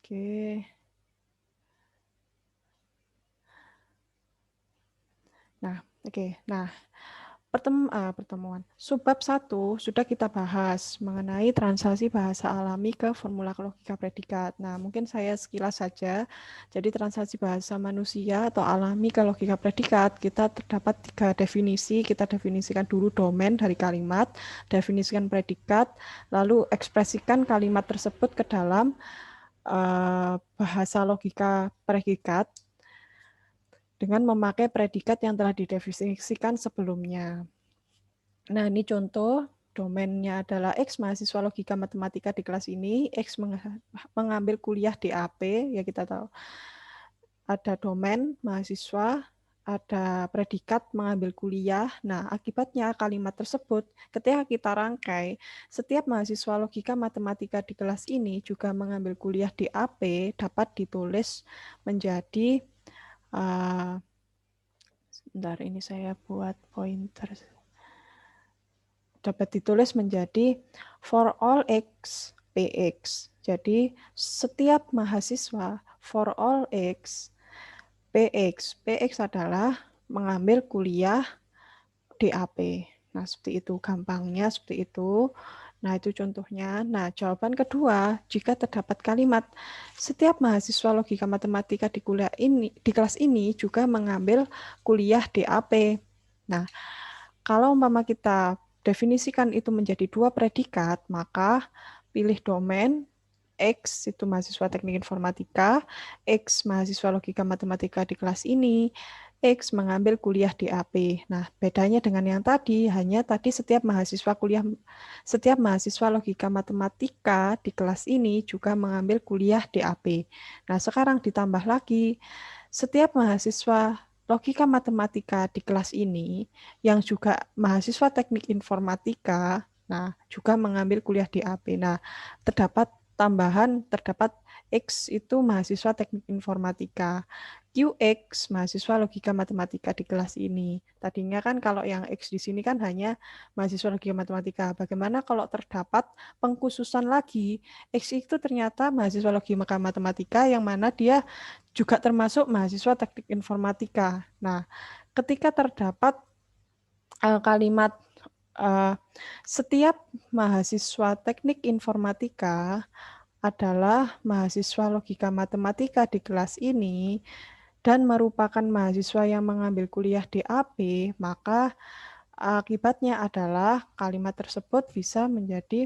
Oke. Nah, oke. Nah, pertemuan. Subbab 1 sudah kita bahas mengenai translasi bahasa alami ke formula logika predikat. Nah, mungkin saya sekilas saja. Jadi translasi bahasa manusia atau alami ke logika predikat, kita terdapat 3 definisi. Kita definisikan dulu domain dari kalimat, definisikan predikat, lalu ekspresikan kalimat tersebut ke dalam bahasa logika predikat dengan memakai predikat yang telah didefinisikan sebelumnya. Nah, ini contoh domainnya adalah X mahasiswa logika matematika di kelas ini, X mengambil kuliah di AP, ya kita tahu. Ada domain mahasiswa, ada predikat mengambil kuliah. Nah, akibatnya kalimat tersebut ketika kita rangkai, setiap mahasiswa logika matematika di kelas ini juga mengambil kuliah di AP dapat ditulis menjadi sebentar, ini saya buat pointer. Dapat ditulis menjadi for all X, PX. Jadi setiap mahasiswa for all X, PX. PX adalah mengambil kuliah DAP. Nah, seperti itu gampangnya, seperti itu. Nah, itu contohnya. Nah, jawaban kedua, jika terdapat kalimat setiap mahasiswa logika matematika di kelas ini juga mengambil kuliah DAP. Nah, kalau umpama kita definisikan itu menjadi 2 predikat, maka pilih domain X itu mahasiswa teknik informatika, X mahasiswa logika matematika di kelas ini, X mengambil kuliah di AP. Nah, bedanya dengan yang tadi, hanya tadi setiap mahasiswa logika matematika di kelas ini juga mengambil kuliah di AP. Nah, sekarang ditambah lagi, setiap mahasiswa logika matematika di kelas ini yang juga mahasiswa teknik informatika, nah juga mengambil kuliah di AP. Nah, terdapat X itu mahasiswa teknik informatika, QX mahasiswa logika matematika di kelas ini. Tadinya kan kalau yang X di sini kan hanya mahasiswa logika matematika. Bagaimana kalau terdapat pengkhususan lagi, X itu ternyata mahasiswa logika matematika yang mana dia juga termasuk mahasiswa teknik informatika. Nah, ketika terdapat kalimat setiap mahasiswa teknik informatika adalah mahasiswa logika matematika di kelas ini dan merupakan mahasiswa yang mengambil kuliah di AP, maka akibatnya adalah kalimat tersebut bisa menjadi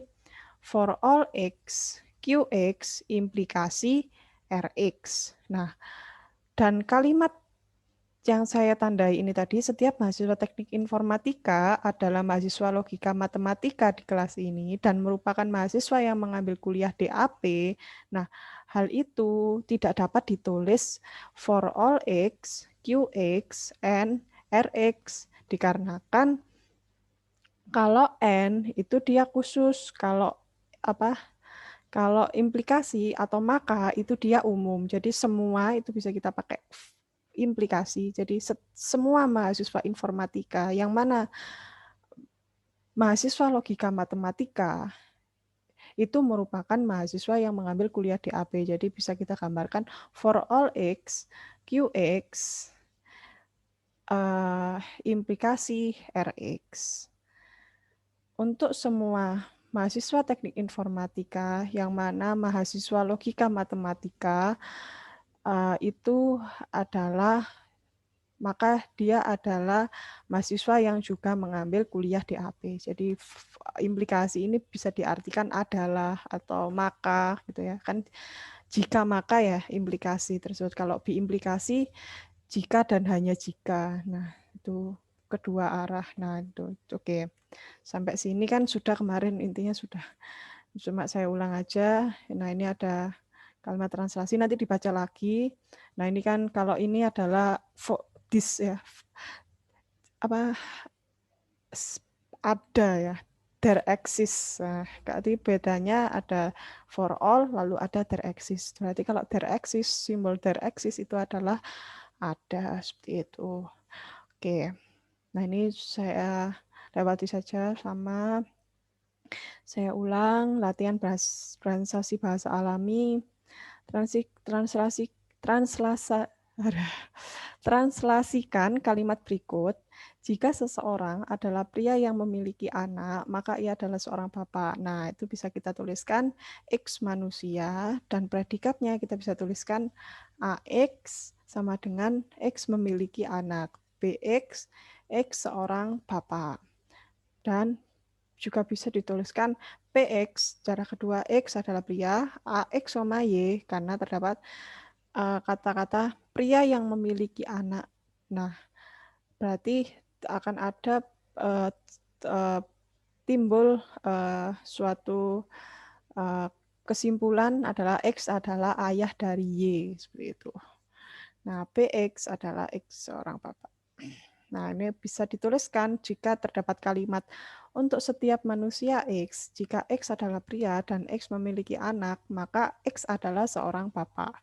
for all X, QX, implikasi RX. Nah, dan kalimat yang saya tandai ini tadi, setiap mahasiswa teknik informatika adalah mahasiswa logika matematika di kelas ini dan merupakan mahasiswa yang mengambil kuliah DAP. Nah, hal itu tidak dapat ditulis for all X, QX, and RX dikarenakan kalau N itu dia khusus, kalau implikasi atau maka itu dia umum. Jadi semua itu bisa kita pakai implikasi. Jadi semua mahasiswa informatika yang mana mahasiswa logika matematika itu merupakan mahasiswa yang mengambil kuliah di AP. Jadi bisa kita gambarkan for all X, QX, implikasi RX. Untuk semua mahasiswa teknik informatika yang mana mahasiswa logika matematika itu adalah, maka dia adalah mahasiswa yang juga mengambil kuliah di AP. Jadi implikasi ini bisa diartikan adalah atau maka gitu ya. Kan jika maka ya implikasi tersebut. Kalau biimplikasi jika dan hanya jika. Nah, itu kedua arah. Nah, itu oke. Sampai sini kan sudah kemarin intinya sudah. Cuma saya ulang aja. Nah, ini ada kalimat translasi nanti dibaca lagi. Nah, ini kan kalau ini adalah this ya. Ada ya. There exists. Nah, berarti bedanya ada for all lalu ada there exists. Berarti kalau there exists, simbol there exists itu adalah ada, seperti itu. Oke. Nah, ini saya lewati saja sama saya ulang latihan translasi bahasa alami Translasikan kalimat berikut. Jika seseorang adalah pria yang memiliki anak, maka ia adalah seorang bapak. Nah, itu bisa kita tuliskan X manusia, dan predikatnya kita bisa tuliskan AX sama dengan X memiliki anak. BX, X seorang bapak. Dan juga bisa dituliskan PX, cara kedua X adalah pria, AX sama Y, karena terdapat kata-kata pria yang memiliki anak. Nah, berarti akan ada timbul suatu kesimpulan adalah X adalah ayah dari Y, seperti itu. Nah, PX adalah X seorang bapak. Nah, ini bisa dituliskan jika terdapat kalimat untuk setiap manusia X, jika X adalah pria dan X memiliki anak, maka X adalah seorang bapak.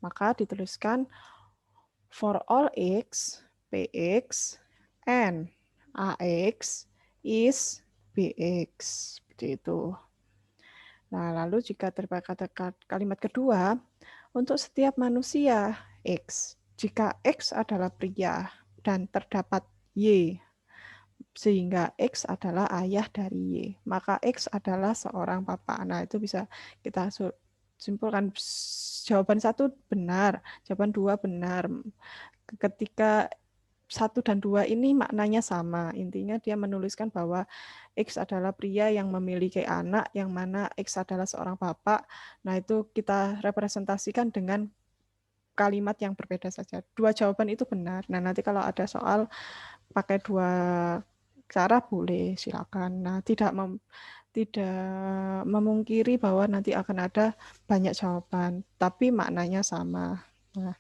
Maka dituliskan for all X, PX, and AX is BX. Seperti itu. Nah, lalu jika terdapat kalimat kedua, untuk setiap manusia X, jika X adalah pria dan terdapat Y, sehingga X adalah ayah dari Y, maka X adalah seorang bapak. Nah, itu bisa kita simpulkan. Jawaban 1 benar, jawaban 2 benar. Ketika 1 dan 2 ini maknanya sama. Intinya dia menuliskan bahwa X adalah pria yang memiliki anak, yang mana X adalah seorang bapak. Nah, itu kita representasikan dengan kalimat yang berbeda saja. 2 jawaban itu benar. Nah, nanti kalau ada soal pakai 2 cara boleh, silakan. Nah, tidak memungkiri bahwa nanti akan ada banyak jawaban, tapi maknanya sama. Nah,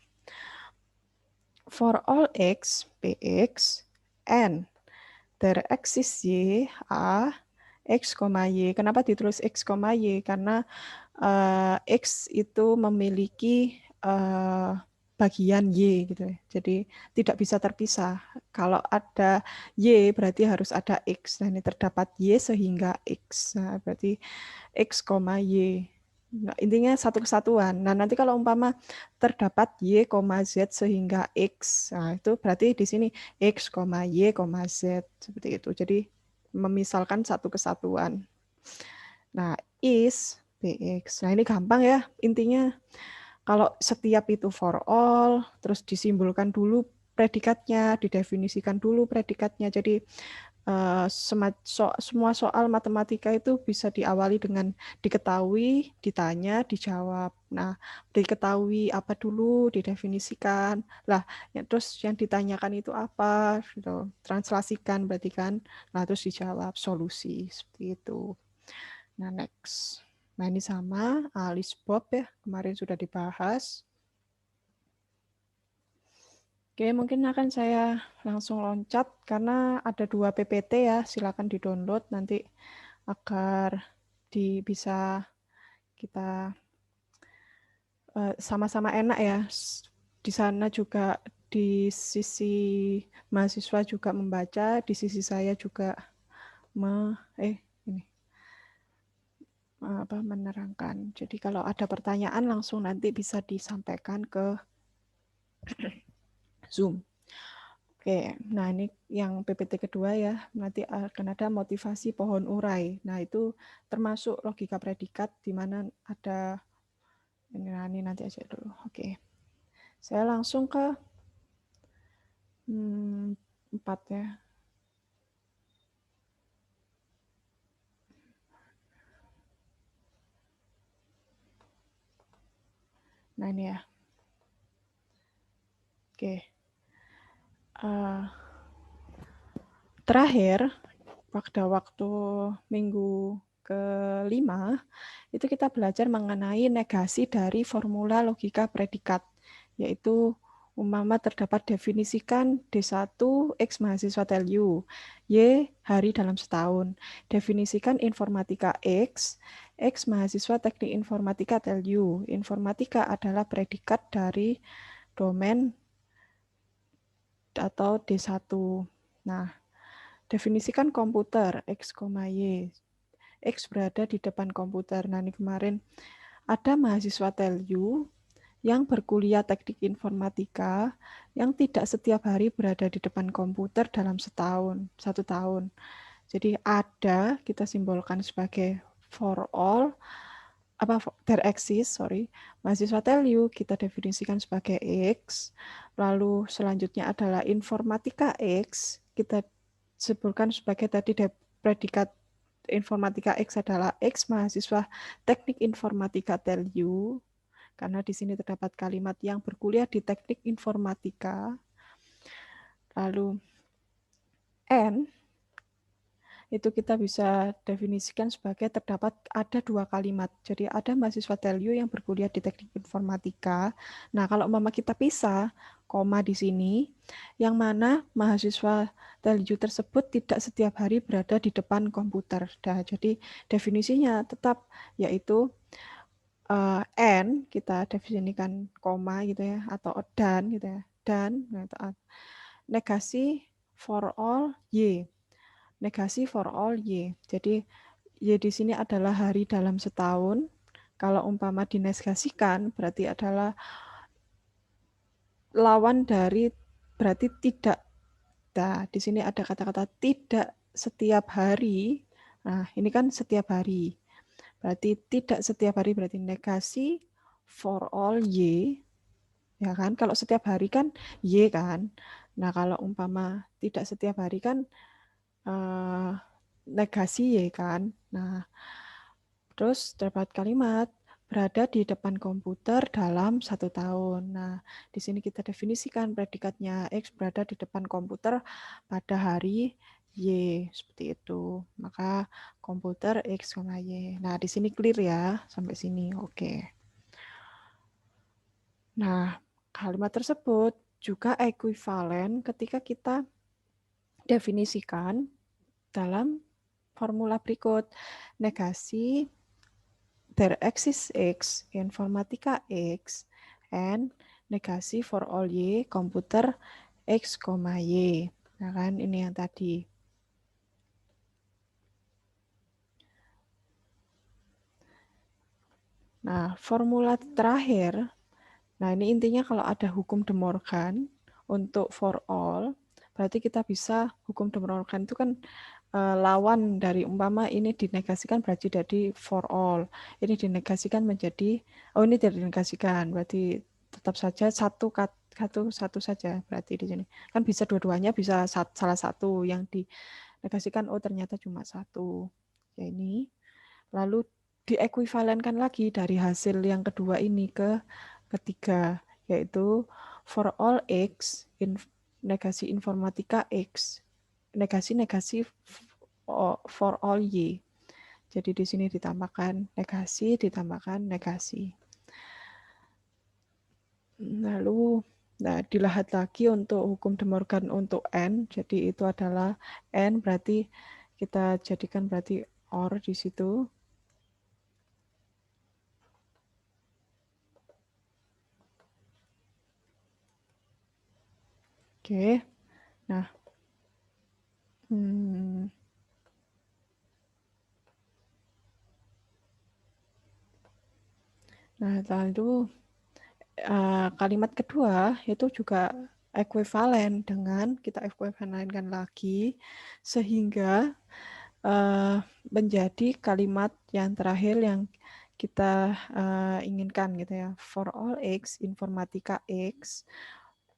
for all X, PX, and there exists Y, A, X, Y. Kenapa ditulis X, Y? Karena X itu memiliki bagian Y gitu. Jadi tidak bisa terpisah. Kalau ada Y berarti harus ada X. Nah, ini terdapat Y sehingga X. Nah, berarti X, Y. Nah, intinya satu kesatuan. Nah, nanti kalau umpama terdapat Y, Z sehingga X. Nah, itu berarti di sini X, Y, Z seperti itu. Jadi memisalkan satu kesatuan. Nah, is BX. Nah, ini gampang ya. Intinya kalau setiap itu for all, terus disimbolkan dulu predikatnya, didefinisikan dulu predikatnya. Jadi semua soal matematika itu bisa diawali dengan diketahui, ditanya, dijawab. Nah, diketahui apa dulu, didefinisikan. Lah, terus yang ditanyakan itu apa? Gitu. Translasikan berarti kan. Nah, terus dijawab solusi seperti itu. Nah, next. Nah, ini sama Alice Bob ya, kemarin sudah dibahas. Oke, mungkin akan saya langsung loncat karena ada 2 PPT ya, silakan di-download nanti agar bisa kita sama-sama enak ya. Di sana juga di sisi mahasiswa juga membaca, di sisi saya juga menerangkan. Jadi kalau ada pertanyaan langsung nanti bisa disampaikan ke Zoom. Oke, nah ini yang PPT kedua ya, nanti akan ada motivasi pohon urai. Nah itu termasuk logika predikat di mana ada, ini nanti aja dulu. Oke, saya langsung ke 4 ya. Nah ini ya. Oke. Terakhir, pada waktu minggu ke-5, itu kita belajar mengenai negasi dari formula logika predikat, yaitu umpama terdapat definisikan D1 X mahasiswa TELU, Y hari dalam setahun. Definisikan informatika X mahasiswa teknik informatika TELU. Informatika adalah predikat dari domain atau D1. Nah, definisikan komputer X, Y. X berada di depan komputer. Nah, ini kemarin ada mahasiswa TELU yang berkuliah teknik informatika yang tidak setiap hari berada di depan komputer dalam satu tahun. Jadi ada, kita simbolkan sebagai for all, there exists, mahasiswa TELU kita definisikan sebagai X, lalu selanjutnya adalah informatika X, kita sebutkan sebagai tadi predikat informatika X adalah X mahasiswa teknik informatika TELU, karena di sini terdapat kalimat yang berkuliah di teknik informatika. Lalu N itu kita bisa definisikan sebagai terdapat ada dua kalimat. Jadi ada mahasiswa TELU yang berkuliah di teknik informatika. Nah, kalau mama kita pisah, koma di sini, yang mana mahasiswa TELU tersebut tidak setiap hari berada di depan komputer. Nah, jadi definisinya tetap yaitu N, kita definisikan koma gitu ya, atau dan gitu ya, dan negasi for all Y. Negasi for all Y. Jadi Y di sini adalah hari dalam setahun. Kalau umpama dinegasikan berarti adalah lawan dari berarti tidak. Nah, di sini ada kata-kata tidak setiap hari. Nah, ini kan setiap hari. Berarti tidak setiap hari berarti negasi for all Y. Ya kan? Kalau setiap hari kan Y kan. Nah, kalau umpama tidak setiap hari kan negasi Y kan. Nah, terus terdapat kalimat berada di depan komputer dalam satu tahun. Nah, di sini kita definisikan predikatnya X berada di depan komputer pada hari Y, seperti itu. Maka komputer X, Y. Nah, di sini clear ya, sampai sini. Oke. Nah, kalimat tersebut juga ekuivalen ketika kita definisikan dalam formula berikut. Negasi there exists X, informatika X, and negasi for all Y, komputer X, Y. Nah kan, ini yang tadi. Nah, formula terakhir, nah ini intinya kalau ada hukum De Morgan untuk for all, berarti kita bisa hukum De Morgan itu kan lawan dari umpama ini dinegasikan berarti jadi for all. Ini dinegasikan menjadi, ini tidak dinegasikan, berarti tetap saja satu saja berarti di sini. Kan bisa dua-duanya, bisa salah satu yang dinegasikan, ternyata cuma satu. Ya ini. Lalu diekuivalenkan lagi dari hasil yang kedua ini ke ketiga, yaitu for all X, negasi informatika X, negasi for all Y. Jadi di sini ditambahkan negasi. Lalu dilihat lagi untuk hukum De Morgan untuk N. Jadi itu adalah N berarti kita jadikan berarti OR di situ. Oke. Nah. Nah, lalu kalimat kedua itu juga ekuivalen dengan kita ekuivalenkan lagi sehingga menjadi kalimat yang terakhir yang kita inginkan gitu ya. For all X, informatika X,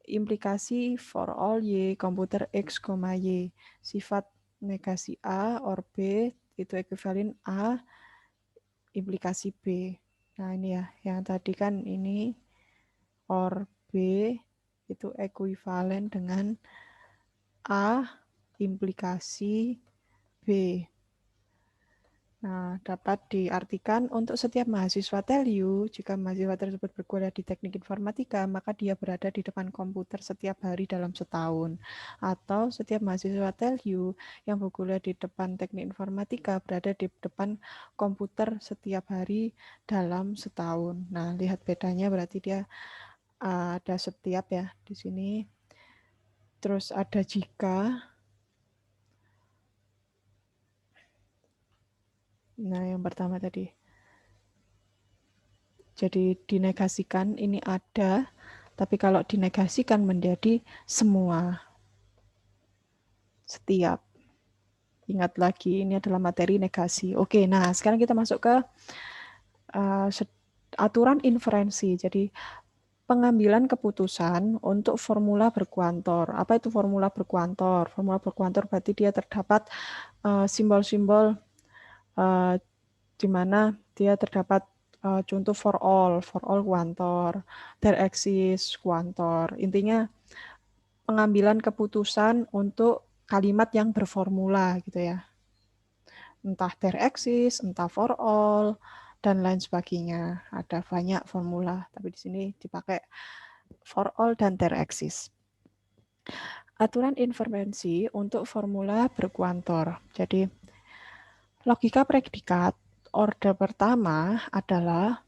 implikasi for all Y, komputer X, Y. Sifat negasi A or B itu ekuivalen A, implikasi B. Nah ini ya, yang tadi kan ini or B itu ekuivalen dengan A implikasi B. Nah, dapat diartikan untuk setiap mahasiswa TELU, jika mahasiswa tersebut berkuliah di teknik informatika, maka dia berada di depan komputer setiap hari dalam setahun. Atau setiap mahasiswa TELU yang berkuliah di depan teknik informatika berada di depan komputer setiap hari dalam setahun. Nah, lihat bedanya berarti dia ada setiap ya di sini. Terus ada jika. Nah, yang pertama tadi. Jadi dinegasikan ini ada, tapi kalau dinegasikan menjadi semua, setiap. Ingat lagi, ini adalah materi negasi. Oke, nah sekarang kita masuk ke aturan inferensi. Jadi pengambilan keputusan untuk formula berkuantor. Apa itu formula berkuantor? Formula berkuantor berarti dia terdapat simbol-simbol di mana dia terdapat contoh for all kuantor, there exists kuantor. Intinya pengambilan keputusan untuk kalimat yang berformula gitu ya. Entah there exists, entah for all, dan lain sebagainya. Ada banyak formula, tapi di sini dipakai for all dan there exists. Aturan inferensi untuk formula berkuantor. Jadi logika predikat orde pertama adalah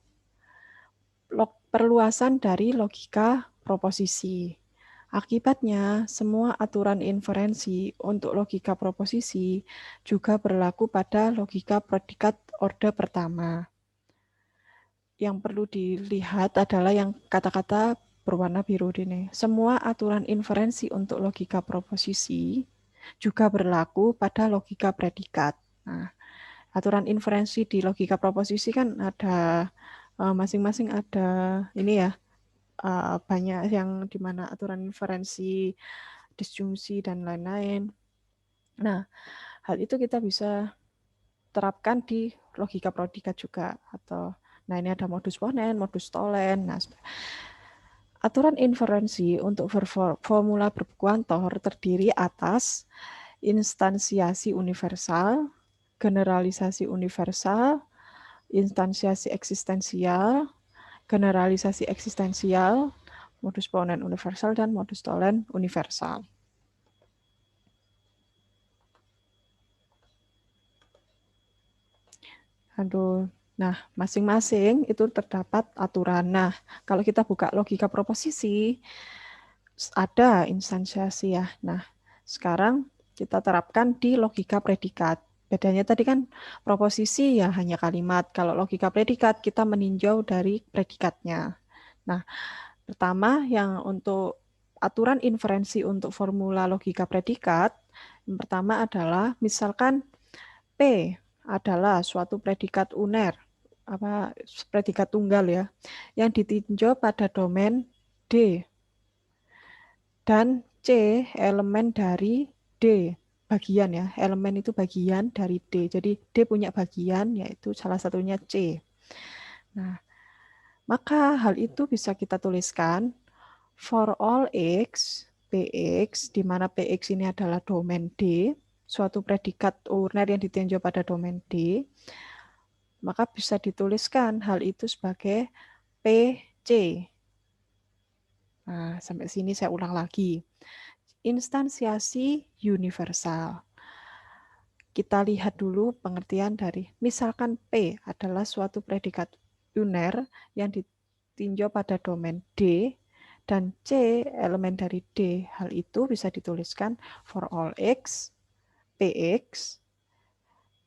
perluasan dari logika proposisi. Akibatnya, semua aturan inferensi untuk logika proposisi juga berlaku pada logika predikat orde pertama. Yang perlu dilihat adalah yang kata-kata berwarna biru ini. Semua aturan inferensi untuk logika proposisi juga berlaku pada logika predikat. Nah, aturan inferensi di logika proposisi kan ada masing-masing ada ini ya, banyak yang dimana aturan inferensi, disjungsi, dan lain-lain. Nah, hal itu kita bisa terapkan di logika predikat juga. Nah, ini ada modus ponen, modus tolen. Nah, aturan inferensi untuk formula berkuantor terdiri atas instansiasi universal, generalisasi universal, instansiasi eksistensial, generalisasi eksistensial, modus ponen universal, dan modus tolen universal. Nah, masing-masing itu terdapat aturan. Nah, kalau kita buka logika proposisi, ada instansiasi ya. Nah, sekarang kita terapkan di logika predikat. Bedanya tadi kan proposisi ya hanya kalimat. Kalau logika predikat kita meninjau dari predikatnya. Nah, pertama yang untuk aturan inferensi untuk formula logika predikat, yang pertama adalah misalkan P adalah suatu predikat uner, predikat tunggal ya, yang ditinjau pada domain D dan C elemen dari D, bagian ya, elemen itu bagian dari D. Jadi D punya bagian yaitu salah satunya C. Nah, maka hal itu bisa kita tuliskan for all X, Px, di mana Px ini adalah domain D, suatu predikat urner yang ditinjau pada domain D, maka bisa dituliskan hal itu sebagai PC. Nah, sampai sini saya ulang lagi. Instansiasi universal. Kita lihat dulu pengertian dari, misalkan P adalah suatu predikat uner yang ditinjau pada domain D, dan C elemen dari D. Hal itu bisa dituliskan for all X, Px,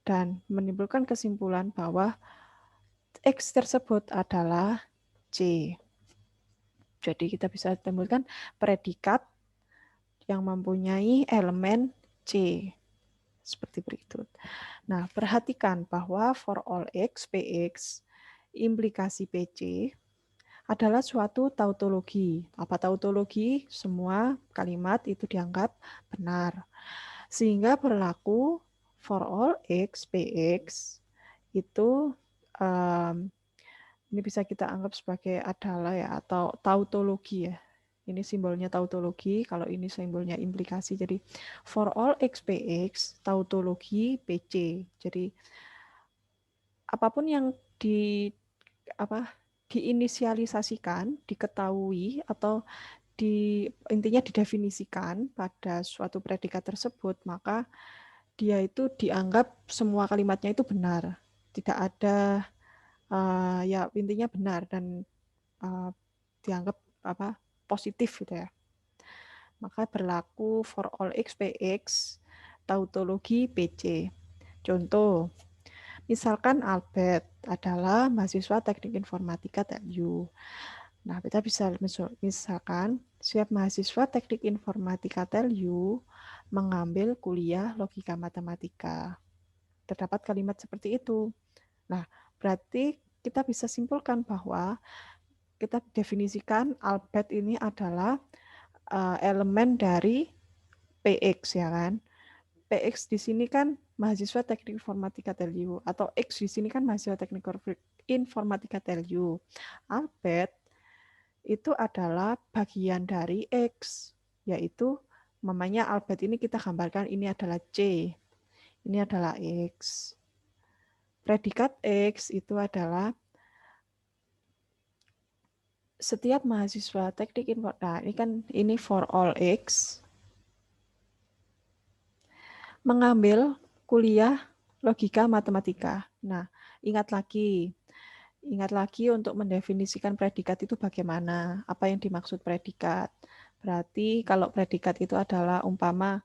dan menimbulkan kesimpulan bahwa X tersebut adalah C. Jadi kita bisa temukan predikat yang mempunyai elemen C. Seperti berikut. Nah, perhatikan bahwa for all X, Px, implikasi PC adalah suatu tautologi. Apa tautologi? Semua kalimat itu dianggap benar. Sehingga berlaku for all X, Px itu ini bisa kita anggap sebagai adalah ya, atau tautologi ya. Ini simbolnya tautologi, kalau ini simbolnya implikasi. Jadi for all X, Px, tautologi PC. Jadi apapun yang diinisialisasikan, diketahui, atau intinya didefinisikan pada suatu predikat tersebut, maka dia itu dianggap semua kalimatnya itu benar. Tidak ada ya intinya benar dan dianggap positif gitu ya. Maka berlaku for all X, Px, tautologi PC. Contoh, misalkan Albert adalah mahasiswa teknik informatika TELU. Nah, kita bisa misalkan setiap mahasiswa teknik informatika TELU mengambil kuliah logika matematika. Terdapat kalimat seperti itu. Nah, berarti kita bisa simpulkan bahwa kita definisikan Albert ini adalah elemen dari PX, ya kan? PX di sini kan mahasiswa teknik informatika TELU, atau X di sini kan mahasiswa teknik informatika TELU. Albert itu adalah bagian dari X, yaitu mamanya Albert ini kita gambarkan ini adalah C, ini adalah X. Predikat X itu adalah setiap mahasiswa teknik informatika, nah ini kan ini for all X, mengambil kuliah logika matematika. Nah, ingat lagi untuk mendefinisikan predikat itu bagaimana, apa yang dimaksud predikat. Berarti kalau predikat itu adalah umpama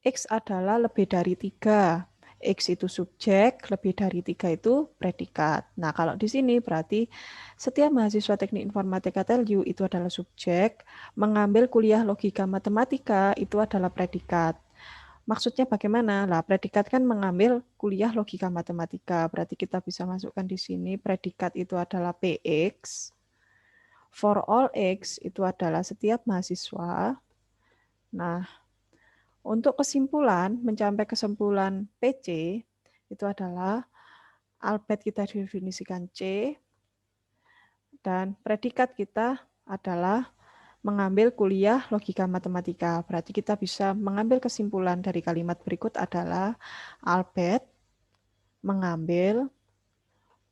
X adalah lebih dari 3. X itu subjek, lebih dari 3 itu predikat. Nah, kalau di sini berarti setiap mahasiswa teknik informatika TELU itu adalah subjek, mengambil kuliah logika matematika itu adalah predikat. Maksudnya bagaimana? Lah, predikat kan mengambil kuliah logika matematika. Berarti kita bisa masukkan di sini predikat itu adalah PX. For all X itu adalah setiap mahasiswa. Nah, untuk kesimpulan, mencapai kesimpulan PC itu adalah Albert kita definisikan C, dan predikat kita adalah mengambil kuliah logika matematika. Berarti kita bisa mengambil kesimpulan dari kalimat berikut adalah Albert mengambil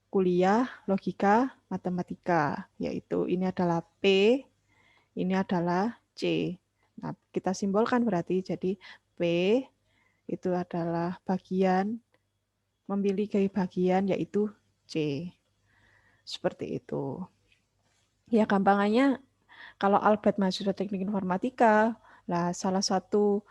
kuliah logika matematika, yaitu ini adalah P, ini adalah C. Nah, kita simbolkan berarti jadi P itu adalah bagian, memiliki bagian yaitu C. Seperti itu. Ya gampangannya kalau Albert mahasiswa teknik informatika, lah salah satu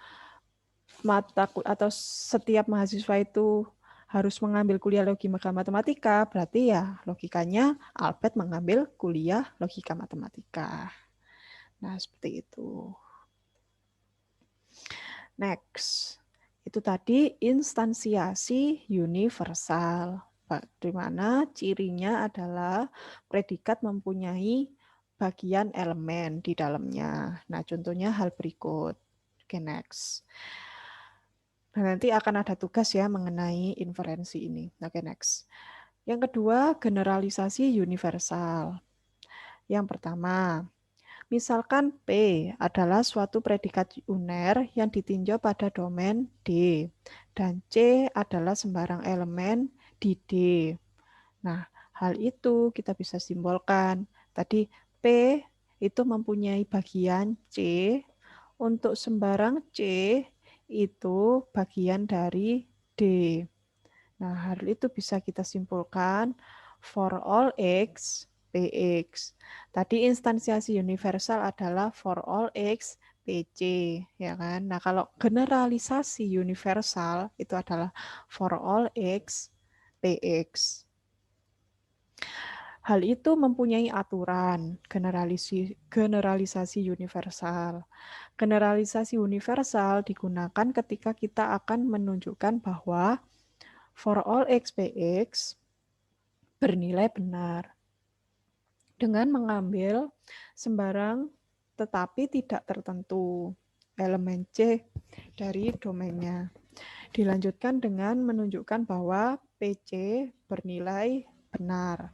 mata atau setiap mahasiswa itu harus mengambil kuliah logika matematika, berarti ya logikanya Albert mengambil kuliah logika matematika. Nah, seperti itu. Next. Itu tadi instansiasi universal, di mana cirinya adalah predikat mempunyai bagian elemen di dalamnya. Nah, contohnya hal berikut. Oke, next. Nah, nanti akan ada tugas ya mengenai inferensi ini. Oke, next. Yang kedua, generalisasi universal. Yang pertama, misalkan P adalah suatu predikat uner yang ditinjau pada domain D, dan C adalah sembarang elemen di D. Nah, hal itu kita bisa simbolkan. Tadi P itu mempunyai bagian C, untuk sembarang C itu bagian dari D. Nah, hal itu bisa kita simpulkan for all X, PX. Tadi instansiasi universal adalah for all X, PC, ya kan? Nah, kalau generalisasi universal itu adalah for all X, PX. Hal itu mempunyai aturan generalisasi universal. Generalisasi universal digunakan ketika kita akan menunjukkan bahwa for all X, PX bernilai benar dengan mengambil sembarang tetapi tidak tertentu elemen C dari domainnya. Dilanjutkan dengan menunjukkan bahwa PC bernilai benar.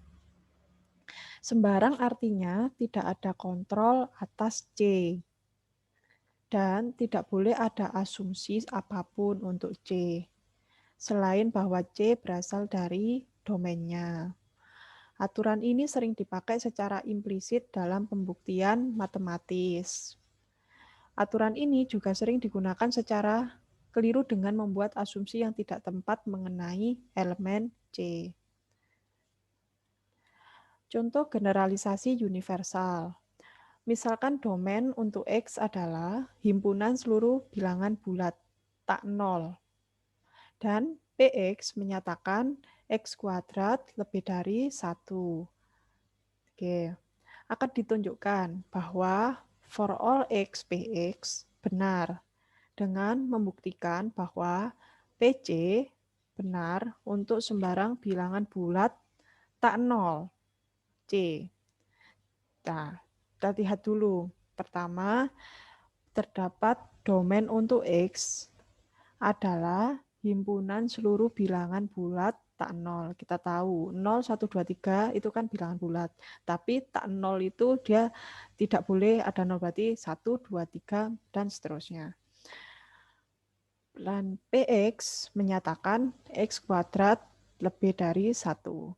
Sembarang artinya tidak ada kontrol atas C. Dan tidak boleh ada asumsi apapun untuk C. Selain bahwa C berasal dari domainnya. Aturan ini sering dipakai secara implisit dalam pembuktian matematis. Aturan ini juga sering digunakan secara keliru dengan membuat asumsi yang tidak tepat mengenai elemen C. Contoh generalisasi universal. Misalkan domain untuk X adalah himpunan seluruh bilangan bulat tak nol. Dan PX menyatakan X kuadrat lebih dari 1. Oke, akan ditunjukkan bahwa for all X, Px benar dengan membuktikan bahwa PC benar untuk sembarang bilangan bulat tak nol, C. Nah, kita lihat dulu. Pertama, terdapat domain untuk X adalah himpunan seluruh bilangan bulat tak nol. Kita tahu 0, 1, 2, 3 itu kan bilangan bulat. Tapi tak nol itu dia tidak boleh ada nol, berarti 1, 2, 3, dan seterusnya. Dan Px menyatakan X kuadrat lebih dari 1.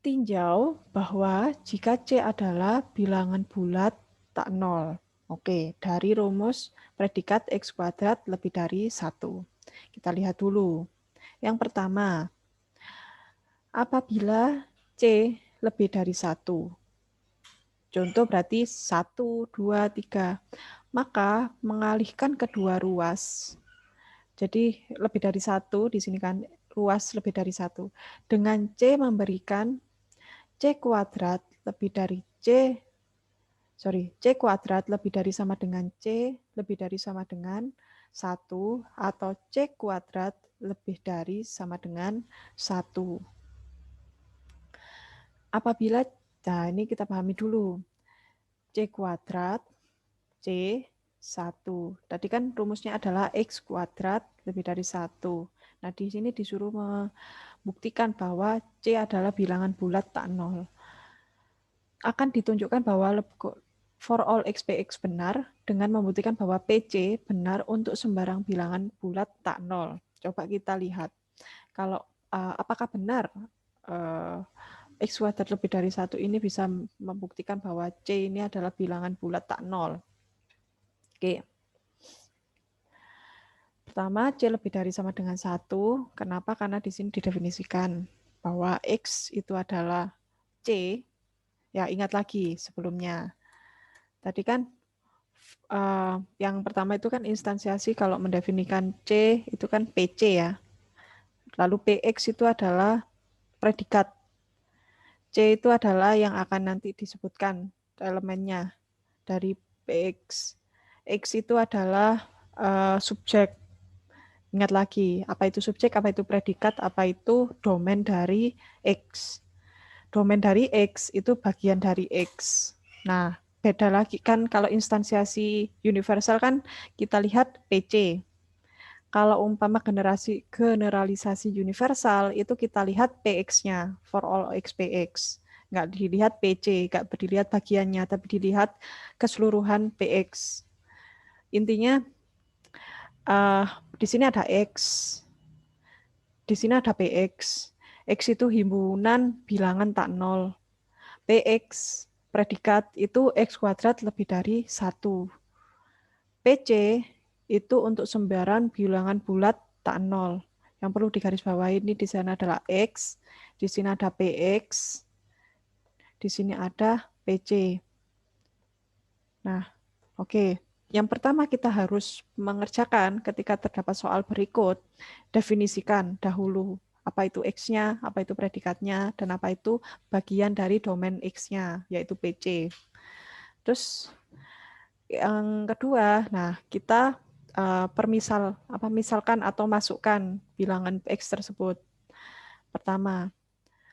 Tinjau bahwa jika C adalah bilangan bulat tak nol. Oke, dari rumus predikat X kuadrat lebih dari 1. Kita lihat dulu. Yang pertama, apabila C lebih dari 1. Contoh berarti 1, 2, 3. Maka mengalihkan kedua ruas. Jadi lebih dari 1, di sini kan ruas lebih dari 1. Dengan C memberikan C kuadrat lebih dari C kuadrat lebih dari sama dengan C lebih dari sama dengan 1 atau C kuadrat lebih dari sama dengan 1. Apabila, nah ini kita pahami dulu, C kuadrat, C 1. Tadi kan rumusnya adalah X kuadrat lebih dari 1. Nah di sini disuruh membuktikan bahwa C adalah bilangan bulat tak nol. Akan ditunjukkan bahwa for all X Px benar dengan membuktikan bahwa PC benar untuk sembarang bilangan bulat tak nol. Coba kita lihat. Kalau apakah benar X kuadrat lebih dari 1 ini bisa membuktikan bahwa C ini adalah bilangan bulat tak nol. Oke. Pertama, C lebih dari sama dengan 1. Kenapa? Karena di sini didefinisikan bahwa X itu adalah C. Ya, ingat lagi sebelumnya. Tadi kan yang pertama itu kan instansiasi kalau mendefinisikan C itu kan PC ya. Lalu PX itu adalah predikat. C itu adalah yang akan nanti disebutkan elemennya dari PX. X itu adalah subjek. Ingat lagi, apa itu subjek, apa itu predikat, apa itu domain dari X. Domain dari X itu bagian dari X. Nah, beda lagi kan kalau instansiasi universal kan kita lihat PC. Kalau umpama generalisasi universal itu kita lihat PX-nya, for all X PX. Nggak dilihat PC, nggak dilihat bagiannya, tapi dilihat keseluruhan PX. Intinya di sini ada X, di sini ada PX. X itu himpunan bilangan tak nol. PX predikat itu X kuadrat lebih dari 1. PC itu untuk sembarang bilangan bulat tak nol. Yang perlu digarisbawahi ini di sana adalah X, di sini ada PX, di sini ada PC. Nah, oke. Yang pertama kita harus mengerjakan ketika terdapat soal berikut, definisikan dahulu apa itu X-nya, apa itu predikatnya, dan apa itu bagian dari domain X-nya, yaitu PC. Terus yang kedua, nah kita misalkan atau masukkan bilangan X tersebut. Pertama,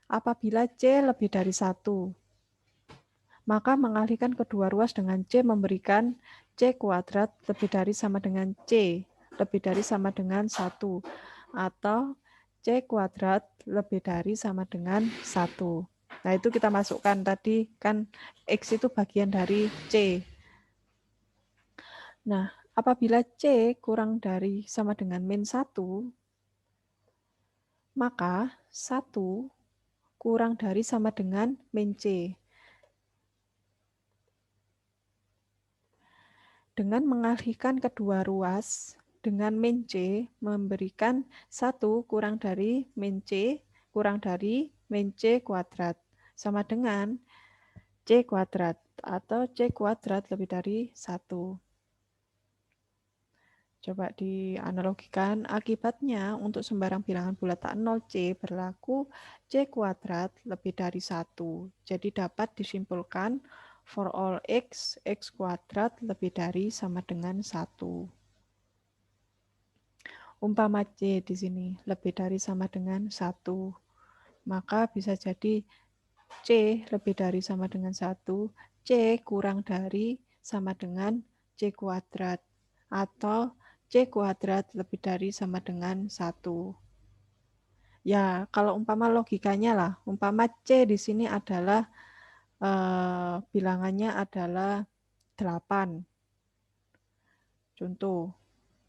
apabila C lebih dari 1, maka mengalihkan kedua ruas dengan C memberikan C kuadrat lebih dari sama dengan C, lebih dari sama dengan 1. Atau C kuadrat lebih dari sama dengan 1. Nah itu kita masukkan tadi kan X itu bagian dari C. Nah apabila C kurang dari sama dengan min 1, maka 1 kurang dari sama dengan min C. Dengan mengalihkan kedua ruas dengan min C memberikan 1 kurang dari min C kurang dari min C kuadrat sama dengan C kuadrat atau C kuadrat lebih dari 1. Coba dianalogikan, akibatnya untuk sembarang bilangan bulat tak nol C berlaku C kuadrat lebih dari 1. Jadi dapat disimpulkan for all X, X kuadrat lebih dari sama dengan 1. Umpama C di sini lebih dari sama dengan 1, maka bisa jadi C lebih dari sama dengan 1, C kurang dari sama dengan C kuadrat, atau C kuadrat lebih dari sama dengan 1. Ya, kalau umpama logikanya lah, umpama C di sini adalah bilangannya adalah 8. Contoh,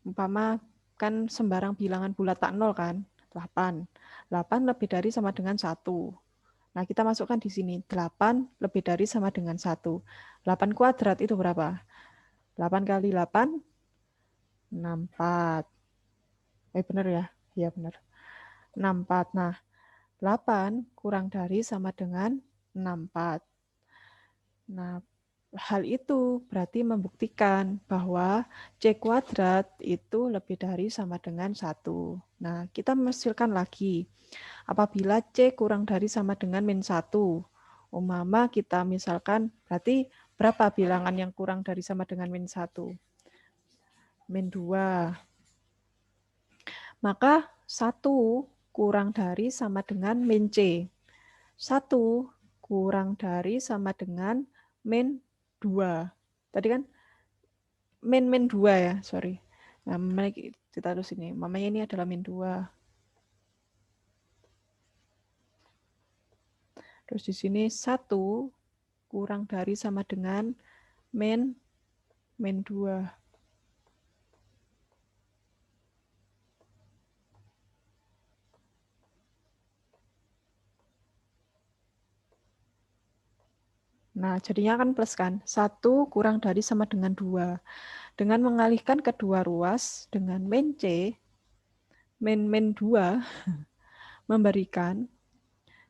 umpama kan sembarang bilangan bulat tak nol kan, 8. 8 lebih dari sama dengan 1. Nah, kita masukkan di sini, 8 lebih dari sama dengan 1. 8 kuadrat itu berapa? 8 kali 8, 64. Benar ya? Iya, benar. 64. Nah, 8 kurang dari sama dengan 64. Nah, hal itu berarti membuktikan bahwa C kuadrat itu lebih dari sama dengan 1. Nah, kita menghasilkan lagi. Apabila C kurang dari sama dengan min 1, umpama kita misalkan berarti berapa bilangan yang kurang dari sama dengan min 1? Min 2. Maka 1 kurang dari sama dengan min C. 1 kurang dari sama dengan min 2. Tadi kan min 2 ya, sorry. Nah, kita taruh sini. Mamanya ini adalah min 2. Terus di sini 1 kurang dari sama dengan min 2. Nah, jadinya kan plus kan. 1 kurang dari sama dengan 2. Dengan mengalihkan kedua ruas dengan min C, min 2 memberikan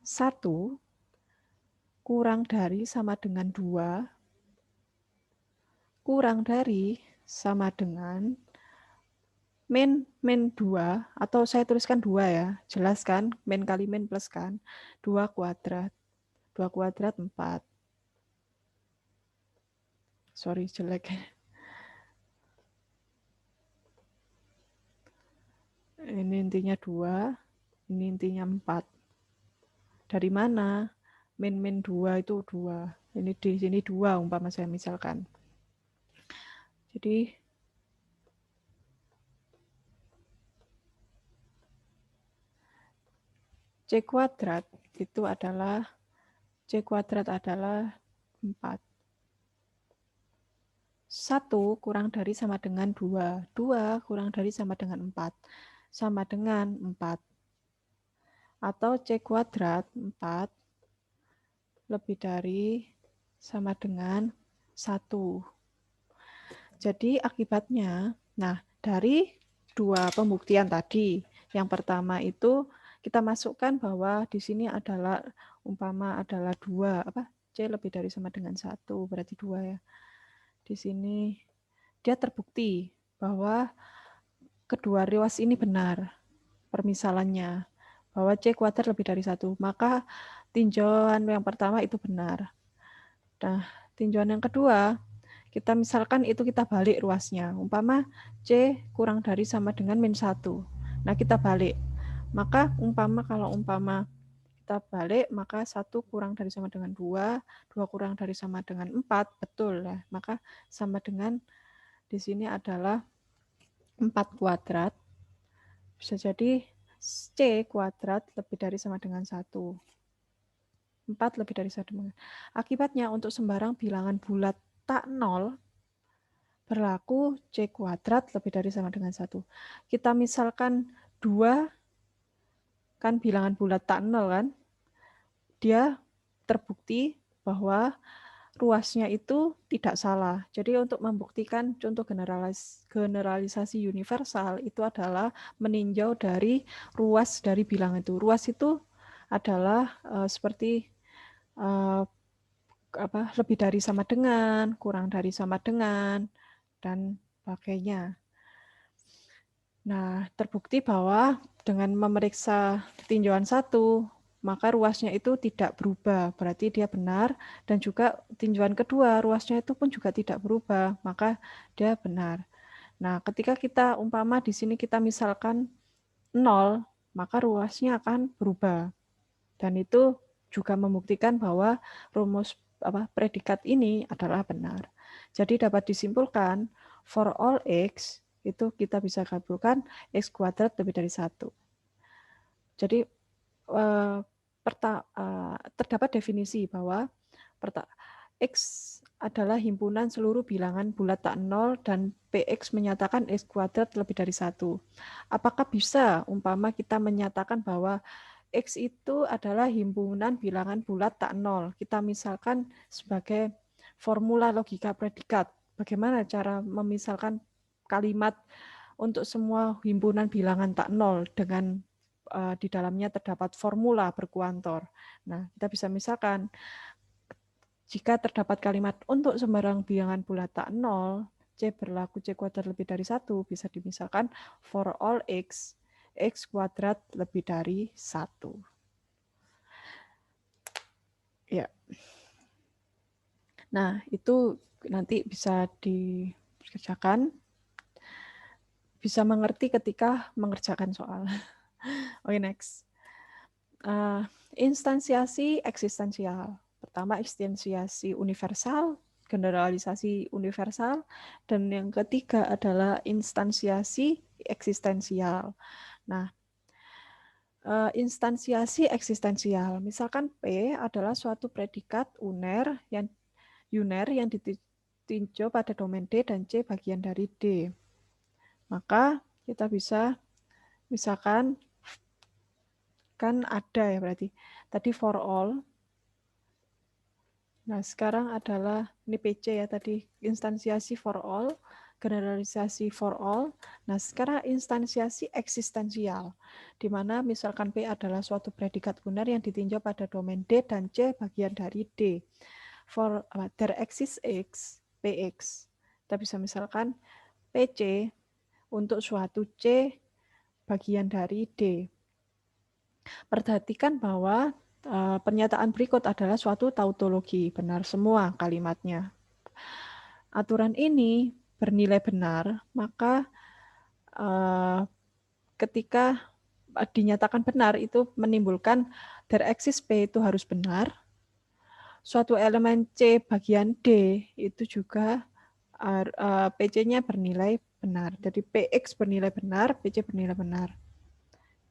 1 kurang dari sama dengan 2 kurang dari sama dengan min 2, atau saya tuliskan 2 ya, jelas kan, min kali min plus kan, 2 kuadrat, 2 kuadrat 4. Sorry, jelek. Ini intinya 2, ini intinya 4. Dari mana? Min 2 itu 2. Ini di sini 2 umpama saya misalkan. Jadi C kuadrat itu adalah 4. 1 kurang dari sama dengan 2. 2 kurang dari sama dengan 4. Sama dengan 4. Atau C kuadrat 4 lebih dari sama dengan 1. Jadi akibatnya, nah dari 2 pembuktian tadi, yang pertama itu kita masukkan bahwa di sini adalah umpama adalah 2, C lebih dari sama dengan 1, berarti 2 ya. Di sini dia terbukti bahwa kedua ruas ini benar permisalannya, bahwa C kuadrat lebih dari 1. Maka tinjauan yang pertama itu benar. Nah, tinjauan yang kedua, kita misalkan itu kita balik ruasnya. Umpama C kurang dari sama dengan min 1. Nah, kita balik. Maka kalau umpama kita balik, maka 1 kurang dari sama dengan 2, 2 kurang dari sama dengan 4, betul ya. Maka sama dengan di sini adalah 4 kuadrat. Bisa jadi C kuadrat lebih dari sama dengan 1. 4 lebih dari 1. Akibatnya untuk sembarang bilangan bulat tak nol, berlaku C kuadrat lebih dari sama dengan 1. Kita misalkan 2, kan bilangan bulat tak nol kan, dia terbukti bahwa ruasnya itu tidak salah. Jadi untuk membuktikan contoh generalisasi universal itu adalah meninjau dari ruas dari bilangan itu. Ruas itu adalah seperti lebih dari sama dengan, kurang dari sama dengan, dan sebagainya. Nah, terbukti bahwa dengan memeriksa tinjauan 1, maka ruasnya itu tidak berubah, berarti dia benar. Dan juga tinjauan kedua, ruasnya itu pun juga tidak berubah, maka dia benar. Nah, ketika kita umpama di sini kita misalkan 0, maka ruasnya akan berubah. Dan itu juga membuktikan bahwa rumus predikat ini adalah benar. Jadi dapat disimpulkan, for all x, itu kita bisa kabulkan x kuadrat lebih dari 1. Jadi terdapat definisi bahwa x adalah himpunan seluruh bilangan bulat tak nol dan px menyatakan x kuadrat lebih dari 1. Apakah bisa umpama kita menyatakan bahwa x itu adalah himpunan bilangan bulat tak nol? Kita misalkan sebagai formula logika predikat. Bagaimana cara memisalkan kalimat untuk semua himpunan bilangan tak nol dengan di dalamnya terdapat formula berkuantor. Nah, kita bisa misalkan jika terdapat kalimat untuk sembarang bilangan bulat tak nol, C berlaku C kuadrat lebih dari 1, bisa dimisalkan for all x, x kuadrat lebih dari 1. Ya. Nah, itu nanti bisa dikerjakan, bisa mengerti ketika mengerjakan soal. Oke, next. Instansiasi eksistensial. Pertama, instansiasi universal, generalisasi universal, dan yang ketiga adalah instansiasi eksistensial. Nah, instansiasi eksistensial. Misalkan P adalah suatu predikat uner yang ditinjau pada domain D dan C bagian dari D. Maka kita bisa misalkan kan ada ya berarti. Tadi for all. Nah, sekarang adalah ini PC ya tadi instansiasi for all, generalisasi for all. Nah, sekarang instansiasi eksistensial, di mana misalkan P adalah suatu predikat uner yang ditinjau pada domain D dan C bagian dari D. For there exists X, PX. Kita bisa misalkan PC untuk suatu C bagian dari D. Perhatikan bahwa pernyataan berikut adalah suatu tautologi, benar semua kalimatnya. Aturan ini bernilai benar, maka ketika dinyatakan benar itu menimbulkan there exists P itu harus benar. Suatu elemen C bagian D itu juga PC-nya bernilai benar. Jadi PX bernilai benar, PC bernilai benar.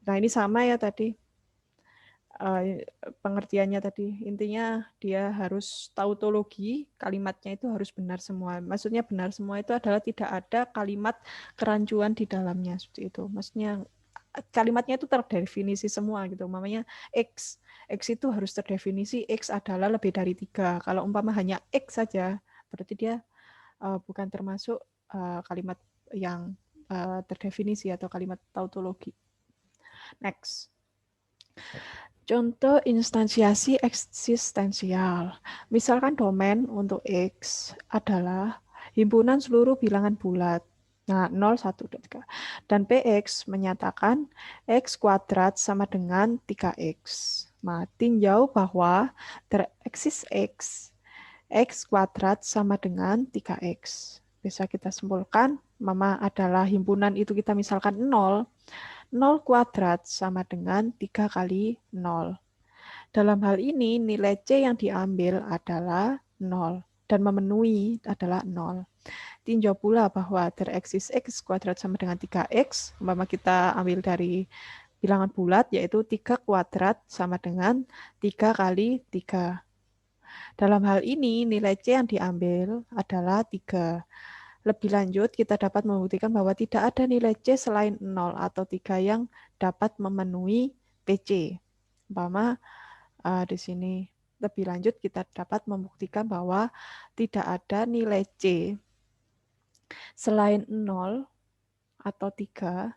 Nah, ini sama ya tadi. Pengertiannya tadi. Intinya dia harus tautologi, kalimatnya itu harus benar semua. Maksudnya benar semua itu adalah tidak ada kalimat kerancuan di dalamnya seperti itu. Maksudnya kalimatnya itu terdefinisi semua gitu. Umpamanya X itu harus terdefinisi X adalah lebih dari 3. Kalau umpama hanya X saja, berarti dia bukan termasuk kalimat yang terdefinisi atau kalimat tautologi. Next. Contoh instansiasi eksistensial. Misalkan domain untuk X adalah himpunan seluruh bilangan bulat. Nah, 0, 1, 2, 3. Dan PX menyatakan X kuadrat sama dengan 3X. Nah, tinjau bahwa there exists X. X kuadrat sama dengan 3X. Bisa kita simpulkan, mama adalah himpunan itu kita misalkan 0. 0 kuadrat sama dengan 3 kali 0. Dalam hal ini, nilai C yang diambil adalah 0 dan memenuhi adalah 0. Tinjau pula bahwa there exists X kuadrat sama dengan 3X, umpama kita ambil dari bilangan bulat, yaitu 3 kuadrat sama dengan 3 kali 3. Dalam hal ini, nilai C yang diambil adalah 3. Lebih lanjut, kita dapat membuktikan bahwa tidak ada nilai C selain 0 atau 3 yang dapat memenuhi PC. Umpama di sini lebih lanjut kita dapat membuktikan bahwa tidak ada nilai C selain 0 atau 3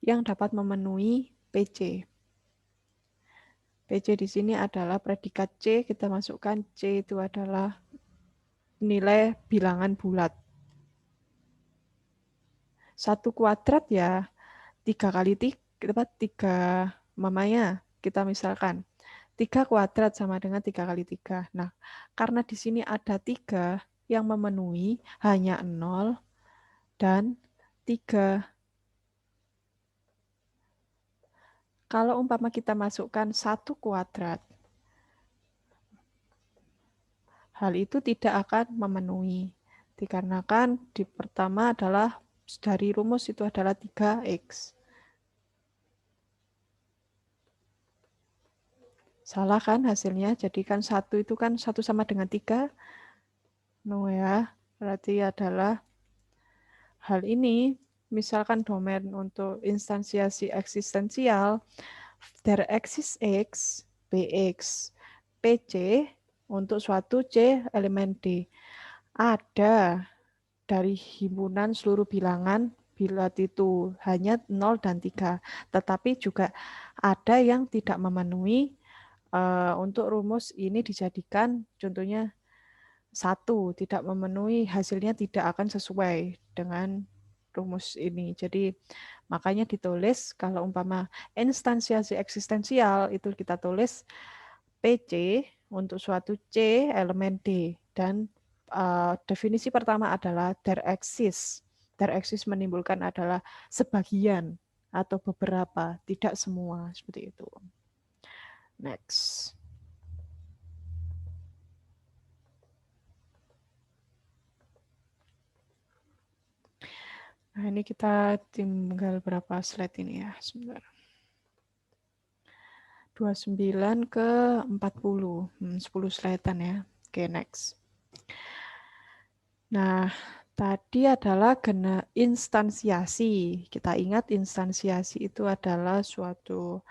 yang dapat memenuhi PC. PC di sini adalah predikat C, kita masukkan C itu adalah nilai bilangan bulat. 1 kuadrat ya 3 kali 3 mamanya kita misalkan 3 kuadrat sama dengan 3 kali 3. Nah, karena di sini ada 3 yang memenuhi hanya 0 dan 3. Kalau umpama kita masukkan 1 kuadrat, hal itu tidak akan memenuhi. Dikarenakan di pertama adalah dari rumus itu adalah 3x. Salah kan hasilnya? Jadi kan 1 itu kan 1 sama dengan 3. No ya, berarti adalah hal ini, misalkan domain untuk instansiasi eksistensial, there exists x, bx, pc untuk suatu c elemen d. Ada dari himpunan seluruh bilangan bila itu hanya 0 dan 3. Tetapi juga ada yang tidak memenuhi untuk rumus ini dijadikan contohnya 1 tidak memenuhi, hasilnya tidak akan sesuai dengan rumus ini. Jadi makanya ditulis kalau umpama instansiasi eksistensial itu kita tulis PC untuk suatu C elemen D dan definisi pertama adalah there exists. There exists menimbulkan adalah sebagian atau beberapa, tidak semua seperti itu. Next. Nah, ini kita tinggal berapa slide ini ya, sebentar. 29 ke 40, 10 slidean ya. Oke, next. Nah, tadi adalah instansiasi. Kita ingat instansiasi itu adalah suatu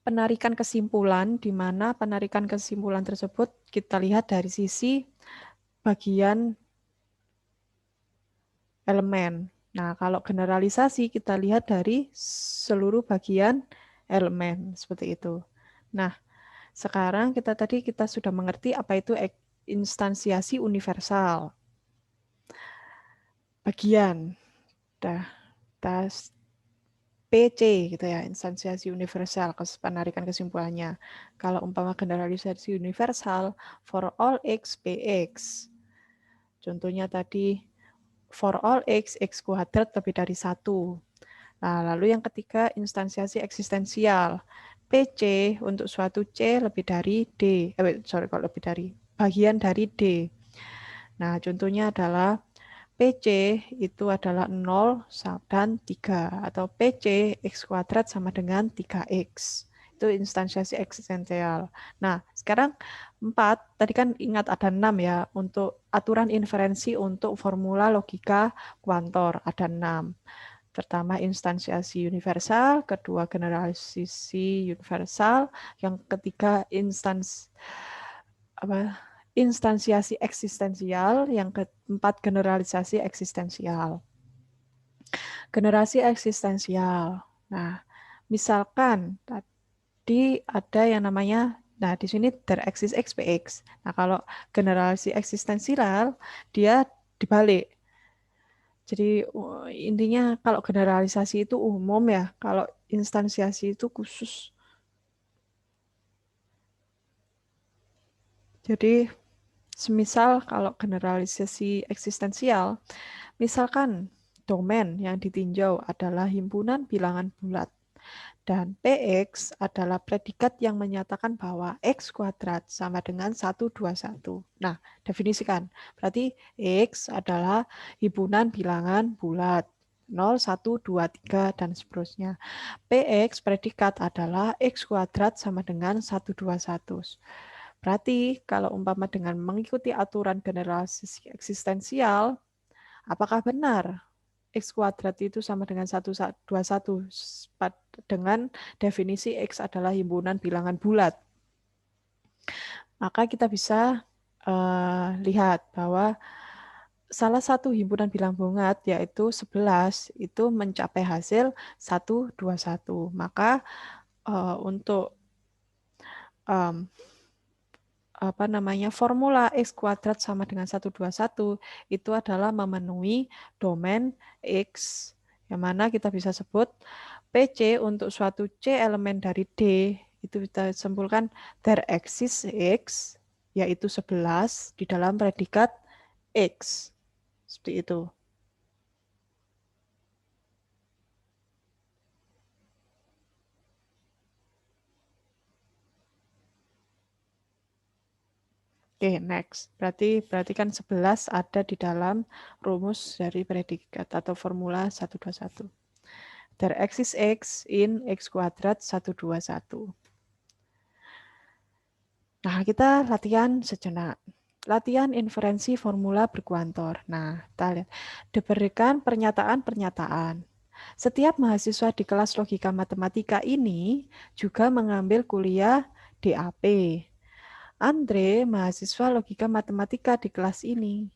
penarikan kesimpulan, di mana penarikan kesimpulan tersebut kita lihat dari sisi bagian elemen. Nah, kalau generalisasi kita lihat dari seluruh bagian elemen, seperti itu. Nah, sekarang kita sudah mengerti apa itu instansiasi universal. Bagian. PC gitu ya, instansiasi universal, penarikan kesimpulannya. Kalau umpama generalisasi universal, for all x, px. Contohnya tadi, for all x, x kuadrat lebih dari 1. Nah, lalu yang ketiga, instansiasi eksistensial. PC untuk suatu C lebih dari D. Kalau lebih dari, bagian dari D. Nah, contohnya adalah PC itu adalah 0 dan 3. Atau PC X kuadrat sama dengan 3X. Itu instansiasi eksistensial. Nah, sekarang 4, tadi kan ingat ada 6 ya, untuk aturan inferensi untuk formula logika kuantor, ada 6. Pertama instansiasi universal, kedua generalisasi universal, yang ketiga instansiasi eksistensial, yang keempat generalisasi eksistensial. Generasi eksistensial. Nah, misalkan tadi ada yang namanya, nah di sini there exists x, px. Nah, kalau generasi eksistensial, dia dibalik. Jadi intinya kalau generalisasi itu umum ya, kalau instansiasi itu khusus. Jadi semisal kalau generalisasi eksistensial, misalkan domain yang ditinjau adalah himpunan bilangan bulat. Dan PX adalah predikat yang menyatakan bahwa X kuadrat sama dengan 121. Nah, definisikan. Berarti X adalah himpunan bilangan bulat. 0, 1, 2, 3, dan seterusnya. PX predikat adalah X kuadrat sama dengan 121. Berarti kalau umpama dengan mengikuti aturan generalisasi eksistensial, apakah benar X kuadrat itu sama dengan 121 dengan definisi X adalah himpunan bilangan bulat? Maka kita bisa lihat bahwa salah satu himpunan bilangan bulat yaitu 11 itu mencapai hasil 121. Maka untuk formula X kuadrat sama dengan 121 itu adalah memenuhi domain X, yang mana kita bisa sebut PC untuk suatu C elemen dari D, itu kita simpulkan there exists X, yaitu 11 di dalam predikat X. Seperti itu. Oke, next. Berarti kan 11 ada di dalam rumus dari predikat atau formula 121. There exists X in X kuadrat 121. Nah, kita latihan sejenak. Latihan inferensi formula berkuantor. Nah, kita lihat. Diberikan pernyataan-pernyataan. Setiap mahasiswa di kelas logika matematika ini juga mengambil kuliah DAP. Andre, mahasiswa logika matematika di kelas ini.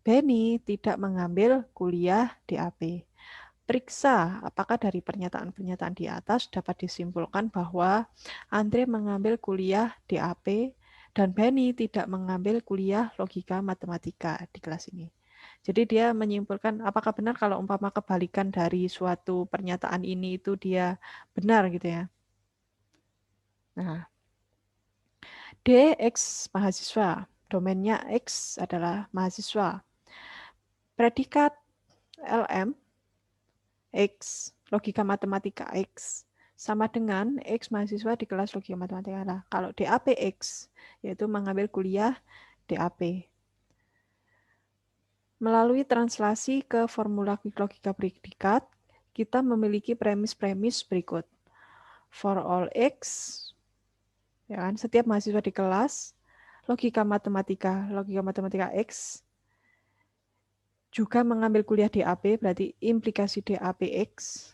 Benny tidak mengambil kuliah DAP. Periksa apakah dari pernyataan-pernyataan di atas dapat disimpulkan bahwa Andre mengambil kuliah DAP dan Benny tidak mengambil kuliah logika matematika di kelas ini. Jadi dia menyimpulkan apakah benar kalau umpama kebalikan dari suatu pernyataan ini itu dia benar gitu ya. Nah, D X mahasiswa, domainnya X adalah mahasiswa. Predikat LM X, logika matematika X, sama dengan X mahasiswa di kelas logika matematika. Nah, kalau DAP X, yaitu mengambil kuliah DAP. Melalui translasi ke formula logika predikat, kita memiliki premis-premis berikut. For all X, ya kan, setiap mahasiswa di kelas, logika matematika X, juga mengambil kuliah DAP, berarti implikasi DAP X.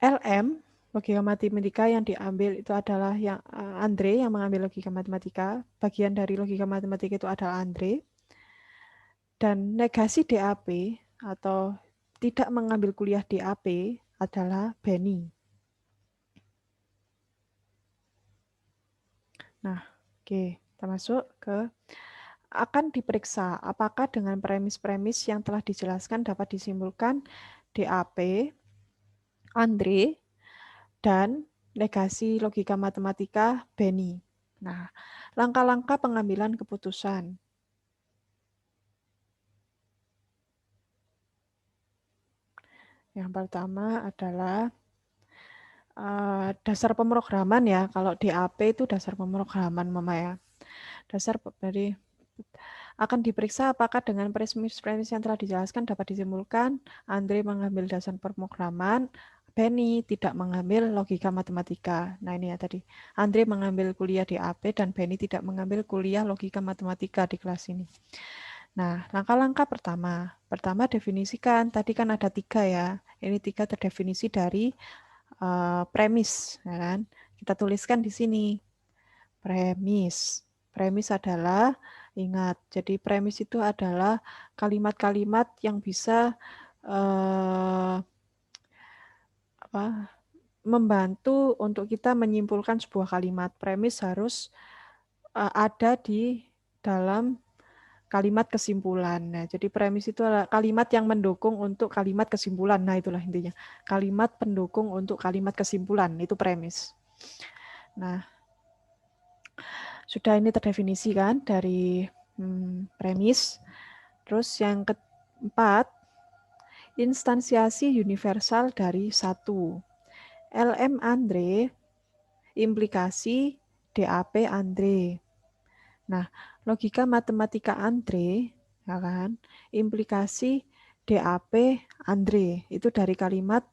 LM, logika matematika yang diambil itu adalah yang Andre yang mengambil logika matematika. Bagian dari logika matematika itu adalah Andre. Dan negasi DAP atau tidak mengambil kuliah DAP adalah Benny. Nah, oke, kita masuk ke akan diperiksa apakah dengan premis-premis yang telah dijelaskan dapat disimpulkan DAP, Andre, dan negasi logika matematika Benny. Nah, langkah-langkah pengambilan keputusan. Yang pertama adalah dasar pemrograman ya. Kalau DAP itu dasar pemrograman Mama ya. Dasar dari akan diperiksa apakah dengan premis-premis yang telah dijelaskan dapat disimpulkan Andre mengambil dasar pemrograman, Benny tidak mengambil logika matematika. Nah ini ya tadi, Andre mengambil kuliah DAP dan Benny tidak mengambil kuliah logika matematika di kelas ini. Nah, langkah-langkah pertama definisikan, tadi kan ada 3 ya, ini 3 terdefinisi dari premis, ya kan? Kita tuliskan di sini, premis. Premis adalah, ingat, jadi premis itu adalah kalimat-kalimat yang bisa membantu untuk kita menyimpulkan sebuah kalimat. Premis harus ada di dalam kalimat kesimpulan. Nah, jadi premis itu adalah kalimat yang mendukung untuk kalimat kesimpulan. Nah, itulah intinya. Kalimat pendukung untuk kalimat kesimpulan, itu premis. Nah, sudah ini terdefinisi kan dari premis. Terus yang keempat, instansiasi universal dari 1. LM Andre, implikasi DAP Andre. Nah, logika matematika Andre, ya kan, implikasi DAP Andre, itu dari kalimat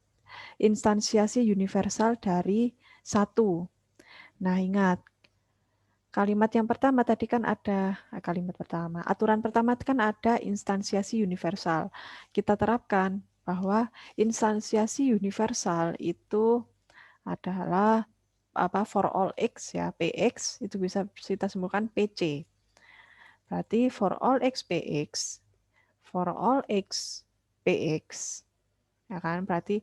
instansiasi universal dari 1. Nah, ingat, kalimat yang pertama tadi kan ada, aturan pertama kan ada instansiasi universal. Kita terapkan bahwa instansiasi universal itu adalah for all X ya, PX itu bisa kita simpulkan PC. Berarti for all X PX, for all X PX. Ya kan? Berarti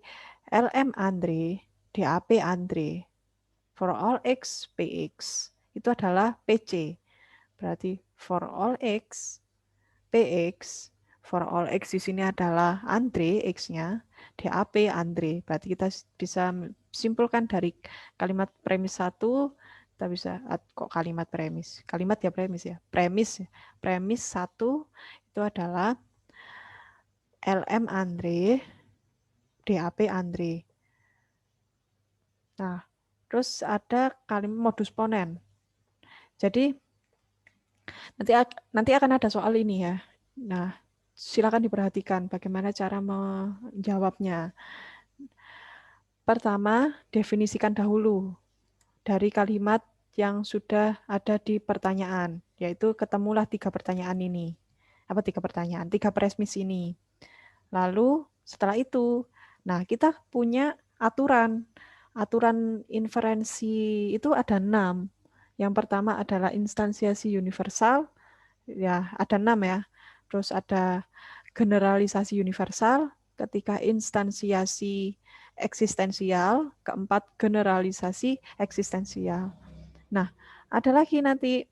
LM Andre, DAP Andre. For all X, PX. Itu adalah PC. Berarti for all X, PX. For all X di sini adalah Andre, X-nya. DAP, Andre. Berarti kita bisa simpulkan dari kalimat premis 1, kita bisa, kok kalimat premis? Kalimat ya premis ya. Premis 1 itu adalah LM Andre, DAP Andre. Nah, terus ada kalimat modus ponen. Jadi nanti akan ada soal ini ya. Nah, silakan diperhatikan bagaimana cara menjawabnya. Pertama, definisikan dahulu dari kalimat yang sudah ada di pertanyaan, yaitu ketemulah 3 pertanyaan ini. Apa 3 pertanyaan? 3 premis ini. Lalu setelah itu, nah kita punya aturan. Aturan inferensi itu ada 6. Yang pertama adalah instansiasi universal, ya ada 6 ya. Terus ada generalisasi universal, ketiga instansiasi eksistensial, keempat generalisasi eksistensial. Nah, ada lagi nanti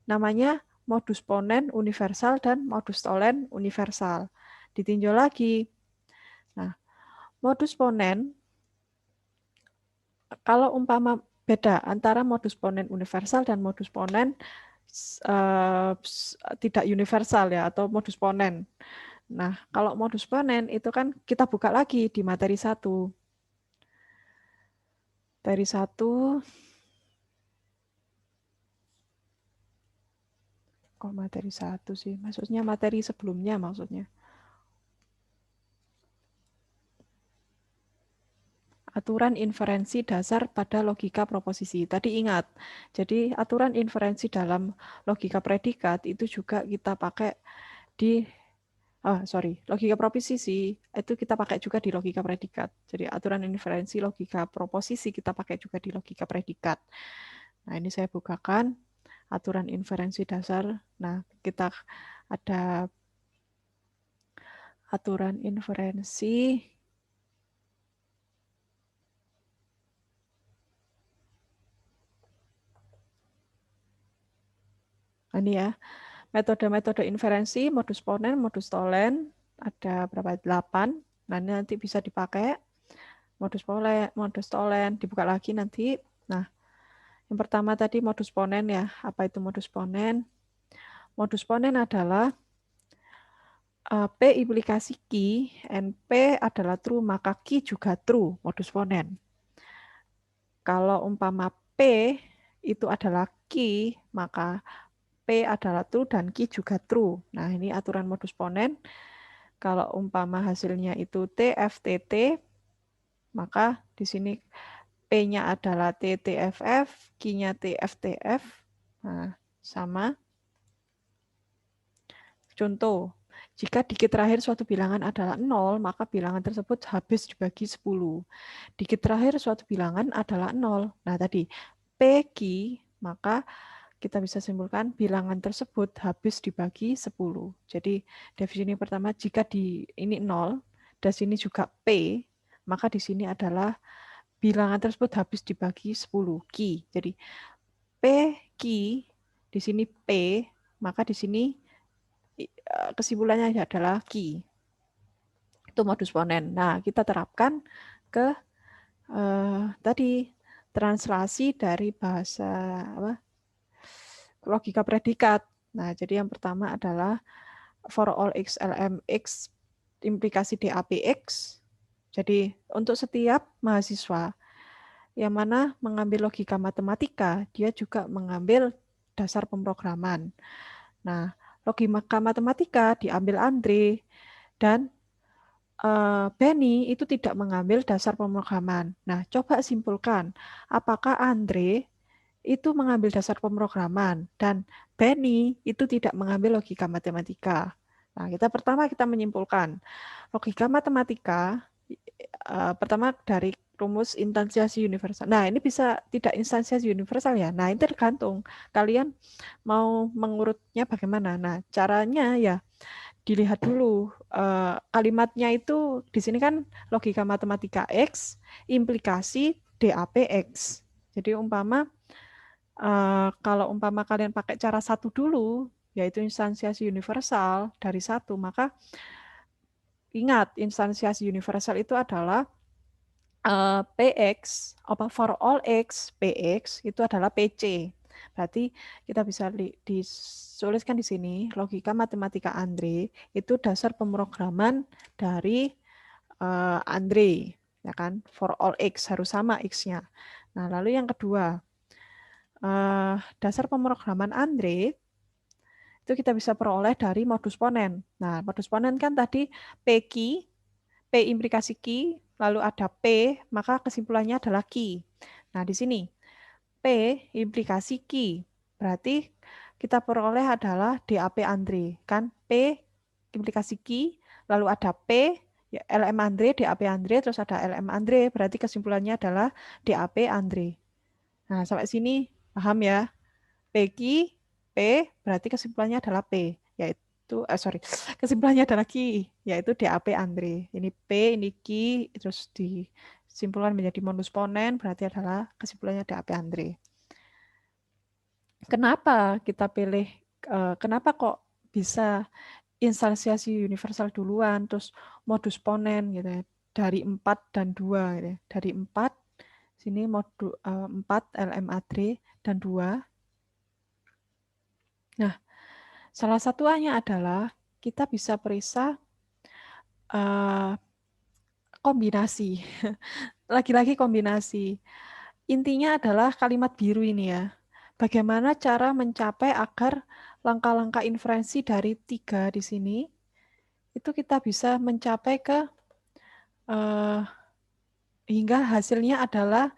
namanya modus ponen universal dan modus tolen universal. Ditinjau lagi. Nah, modus ponen, kalau umpama beda antara modus ponen universal dan modus ponen tidak universal ya, atau modus ponen. Nah, kalau modus ponen itu kan kita buka lagi di materi 1. Materi 1, kok materi 1 sih? Maksudnya materi sebelumnya maksudnya. Aturan inferensi dasar pada logika proposisi. Tadi ingat, jadi aturan inferensi dalam logika predikat itu juga kita pakai di logika proposisi itu kita pakai juga di logika predikat. Jadi aturan inferensi logika proposisi kita pakai juga di logika predikat. Nah, ini saya bukakan aturan inferensi dasar. Nah, kita ada aturan inferensi. Ini ya, metode-metode inferensi, modus ponen, modus tolen, ada berapa? 8. Nah, ini nanti bisa dipakai. Modus polen, modus tolen, dibuka lagi nanti. Nah, yang pertama tadi modus ponen ya. Apa itu modus ponen? Modus ponen adalah P implikasi Q, and P adalah true, maka Q juga true, modus ponen. Kalau umpama P itu adalah Q, maka P adalah true dan Q juga true. Nah, ini aturan modus ponen. Kalau umpama hasilnya itu TFTT, maka di sini P-nya adalah TTFF, Q-nya TFTF. Nah, sama. Contoh, jika dikit terakhir suatu bilangan adalah 0, maka bilangan tersebut habis dibagi 10. Dikit terakhir suatu bilangan adalah 0. Nah, tadi PQ, maka kita bisa simpulkan bilangan tersebut habis dibagi 10. Jadi definisi pertama, jika di ini 0, dan sini juga P, maka di sini adalah bilangan tersebut habis dibagi 10, Q. Jadi P, Q, di sini P, maka di sini kesimpulannya adalah Q. Itu modus ponen. Nah, kita terapkan ke tadi translasi dari bahasa logika predikat. Nah, jadi yang pertama adalah for all x lm x implikasi DAPX. Jadi untuk setiap mahasiswa yang mana mengambil logika matematika, dia juga mengambil dasar pemrograman. Nah, logika matematika diambil Andre, dan Benny itu tidak mengambil dasar pemrograman. Nah, coba simpulkan, apakah Andre itu mengambil dasar pemrograman dan Benny itu tidak mengambil logika matematika. Nah, kita menyimpulkan logika matematika pertama dari rumus instansiasi universal. Nah, ini bisa tidak instansiasi universal ya. Nah, ini tergantung kalian mau mengurutnya bagaimana. Nah, caranya ya dilihat dulu kalimatnya itu di sini kan logika matematika X implikasi DAPX. Jadi kalau umpama kalian pakai cara satu dulu, yaitu instansiasi universal dari satu, maka ingat instansiasi universal itu adalah PX, for all X, PX itu adalah PC. Berarti kita bisa dituliskan di sini, logika matematika Andre itu dasar pemrograman dari Andre, ya kan? For all X harus sama X-nya. Nah, lalu yang kedua, dasar pemrograman Andre itu kita bisa peroleh dari modus ponen. Nah, modus ponen kan tadi P key, P implikasi key, lalu ada P, maka kesimpulannya adalah key. Nah, di sini P implikasi key. Berarti kita peroleh adalah DAP Andre, kan? P implikasi key, lalu ada P, ya, LM Andre, DAP Andre, terus ada LM Andre, berarti kesimpulannya adalah DAP Andre. Nah, sampai sini paham ya? P key, P, berarti kesimpulannya adalah P, yaitu, kesimpulannya adalah key, yaitu DAP Andre. Ini P, ini key, terus disimpulkan menjadi modus ponen, berarti adalah kesimpulannya DAP Andre. Kenapa kita pilih, kenapa kok bisa instansiasi universal duluan, terus modus ponen gitu ya, dari 4 dan 2 gitu ya. Dari 4, sini 4 LMAD dan 2. Nah, salah satunya adalah kita bisa periksa kombinasi. Lagi-lagi kombinasi. Intinya adalah kalimat biru ini ya. Bagaimana cara mencapai agar langkah-langkah inferensi dari 3 di sini itu kita bisa mencapai ke hingga hasilnya adalah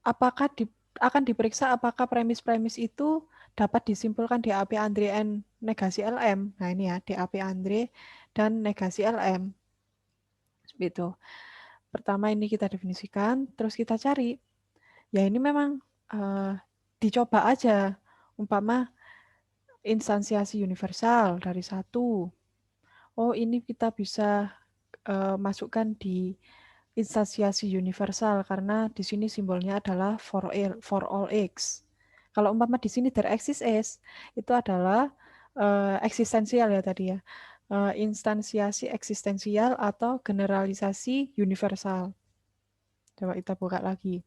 apakah akan diperiksa apakah premis-premis itu dapat disimpulkan DAP Andre N negasi LM. Nah ini ya, DAP Andre dan negasi LM. Seperti itu. Pertama ini kita definisikan, terus kita cari. Ya ini memang dicoba aja. Umpama instansiasi universal dari 1. Oh ini kita bisa masukkan di instansiasi universal karena di sini simbolnya adalah for all X. Kalau umpama di sini there exists S, itu adalah eksistensial ya tadi ya. Instansiasi eksistensial atau generalisasi universal. Coba kita buka lagi.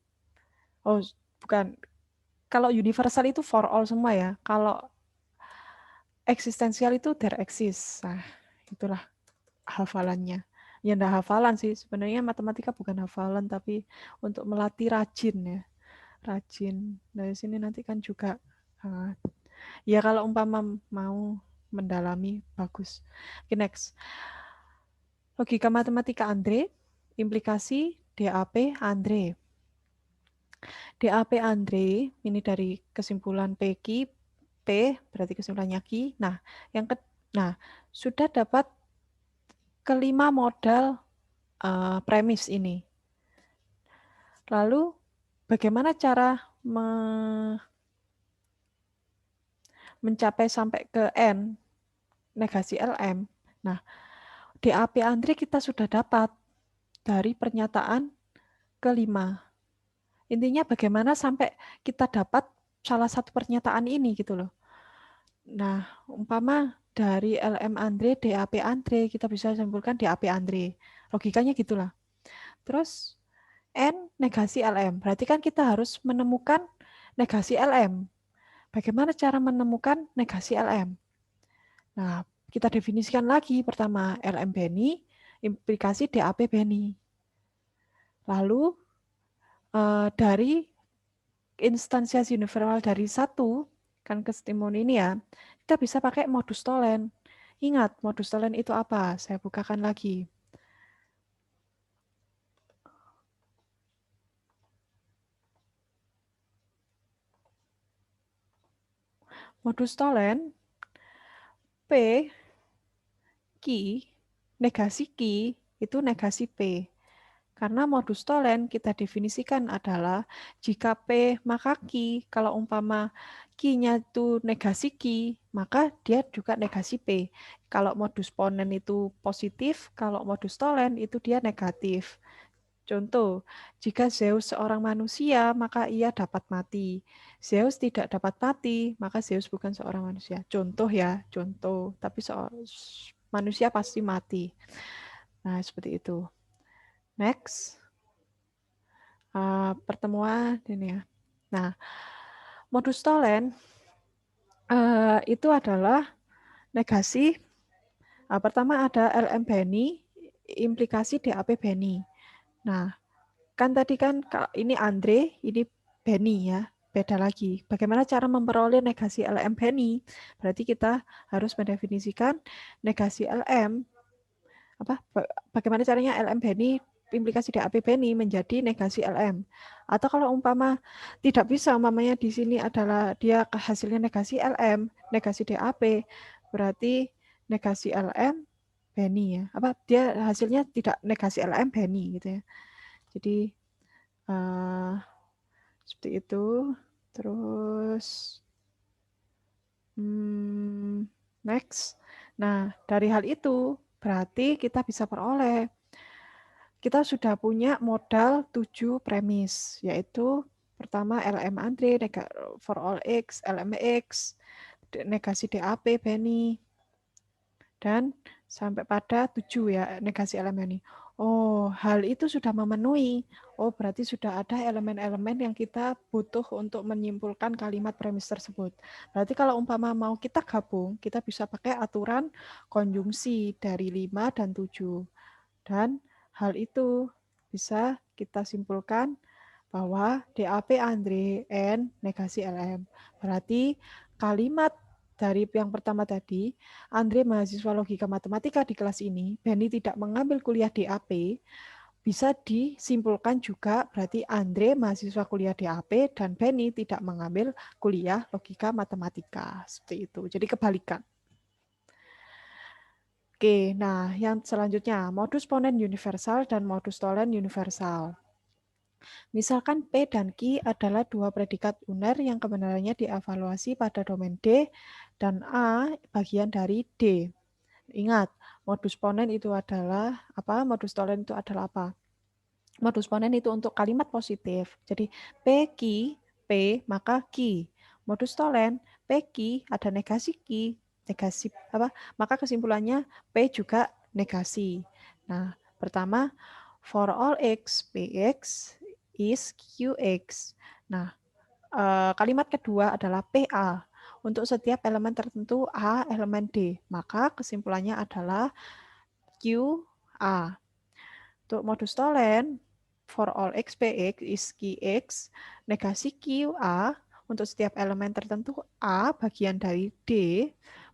Oh, bukan. Kalau universal itu for all semua ya. Kalau eksistensial itu there exists. Nah, itulah hafalannya. Ya enggak hafalan sih, sebenarnya matematika bukan hafalan, tapi untuk melatih rajin ya. Rajin. Dari sini nanti kan juga, ya kalau umpama mau mendalami, bagus. Oke, next. Logika matematika Andre, implikasi DAP Andre. DAP Andre, ini dari kesimpulan PQ, P berarti kesimpulannya Q. Nah, sudah dapat kelima modal premis ini. Lalu bagaimana cara mencapai sampai ke N negasi LM? Nah, DAP Andre kita sudah dapat dari pernyataan kelima. Intinya bagaimana sampai kita dapat salah satu pernyataan ini gitu loh. Nah, umpama dari LM Andre, DAP Andre, kita bisa simpulkan DAP Andre. Logikanya gitulah. Terus N negasi LM. Berarti kan kita harus menemukan negasi LM. Bagaimana cara menemukan negasi LM? Nah, kita definisikan lagi pertama LM Benny, implikasi DAP Benny. Lalu dari instansiasi universal dari 1, kan testimoni ini ya, kita bisa pakai modus Tholen. Ingat, modus Tholen itu apa? Saya bukakan lagi. Modus Tholen, P, Q, negasi Q, itu negasi P. Karena modus Tholen kita definisikan adalah jika P maka Q, kalau umpama Q-nya itu negasi Q, maka dia juga negasi P. Kalau modus ponen itu positif, kalau modus Tholen itu dia negatif. Contoh, jika Zeus seorang manusia, maka ia dapat mati. Zeus tidak dapat mati, maka Zeus bukan seorang manusia. Contoh ya, contoh. Tapi manusia pasti mati. Nah, seperti itu. Next, pertemuan ini ya. Nah, modus tolen itu adalah negasi. Pertama ada LM Benny, implikasi DAP Benny. Nah, kan tadi kan ini Andre, ini Benny ya, beda lagi. Bagaimana cara memperoleh negasi LM Benny? Berarti kita harus mendefinisikan negasi LM. Bagaimana caranya LM Benny implikasi DAP Benny menjadi negasi LM. Atau kalau umpama tidak bisa, umpamanya di sini adalah dia hasilnya negasi LM, negasi DAP, berarti negasi LM Benny ya. Dia hasilnya tidak negasi LM Benny gitu ya. Jadi seperti itu. Terus next. Nah, dari hal itu berarti kita bisa peroleh. Kita sudah punya modal 7 premis, yaitu pertama LM Andre, for all X, LMX, negasi DAP Benny, dan sampai pada 7 ya, negasi LM Benny. Oh, hal itu sudah memenuhi. Oh, berarti sudah ada elemen-elemen yang kita butuh untuk menyimpulkan kalimat premis tersebut. Berarti kalau umpama mau kita gabung, kita bisa pakai aturan konjungsi dari 5 dan 7. Dan hal itu bisa kita simpulkan bahwa DAP Andre N negasi LM. Berarti kalimat dari yang pertama tadi, Andre mahasiswa logika matematika di kelas ini, Benny tidak mengambil kuliah DAP, bisa disimpulkan juga berarti Andre mahasiswa kuliah DAP dan Benny tidak mengambil kuliah logika matematika. Seperti itu. Jadi kebalikan. Oke, nah yang selanjutnya, modus ponen universal dan modus tolen universal. Misalkan P dan Q adalah dua predikat uner yang kebenarannya dievaluasi pada domain D dan A bagian dari D. Ingat, modus ponen itu adalah apa? Modus tolen itu adalah apa? Modus ponen itu untuk kalimat positif. Jadi P Q, P maka Q. Modus tolen, P Q ada negasi Q, negasi apa? Maka kesimpulannya P juga negasi. Nah, pertama for all X, Px is Qx. Nah, kalimat kedua adalah PA. Untuk setiap elemen tertentu A elemen D, maka kesimpulannya adalah QA. Untuk modus tolen, for all X, Px is Qx, negasi QA untuk setiap elemen tertentu A bagian dari D,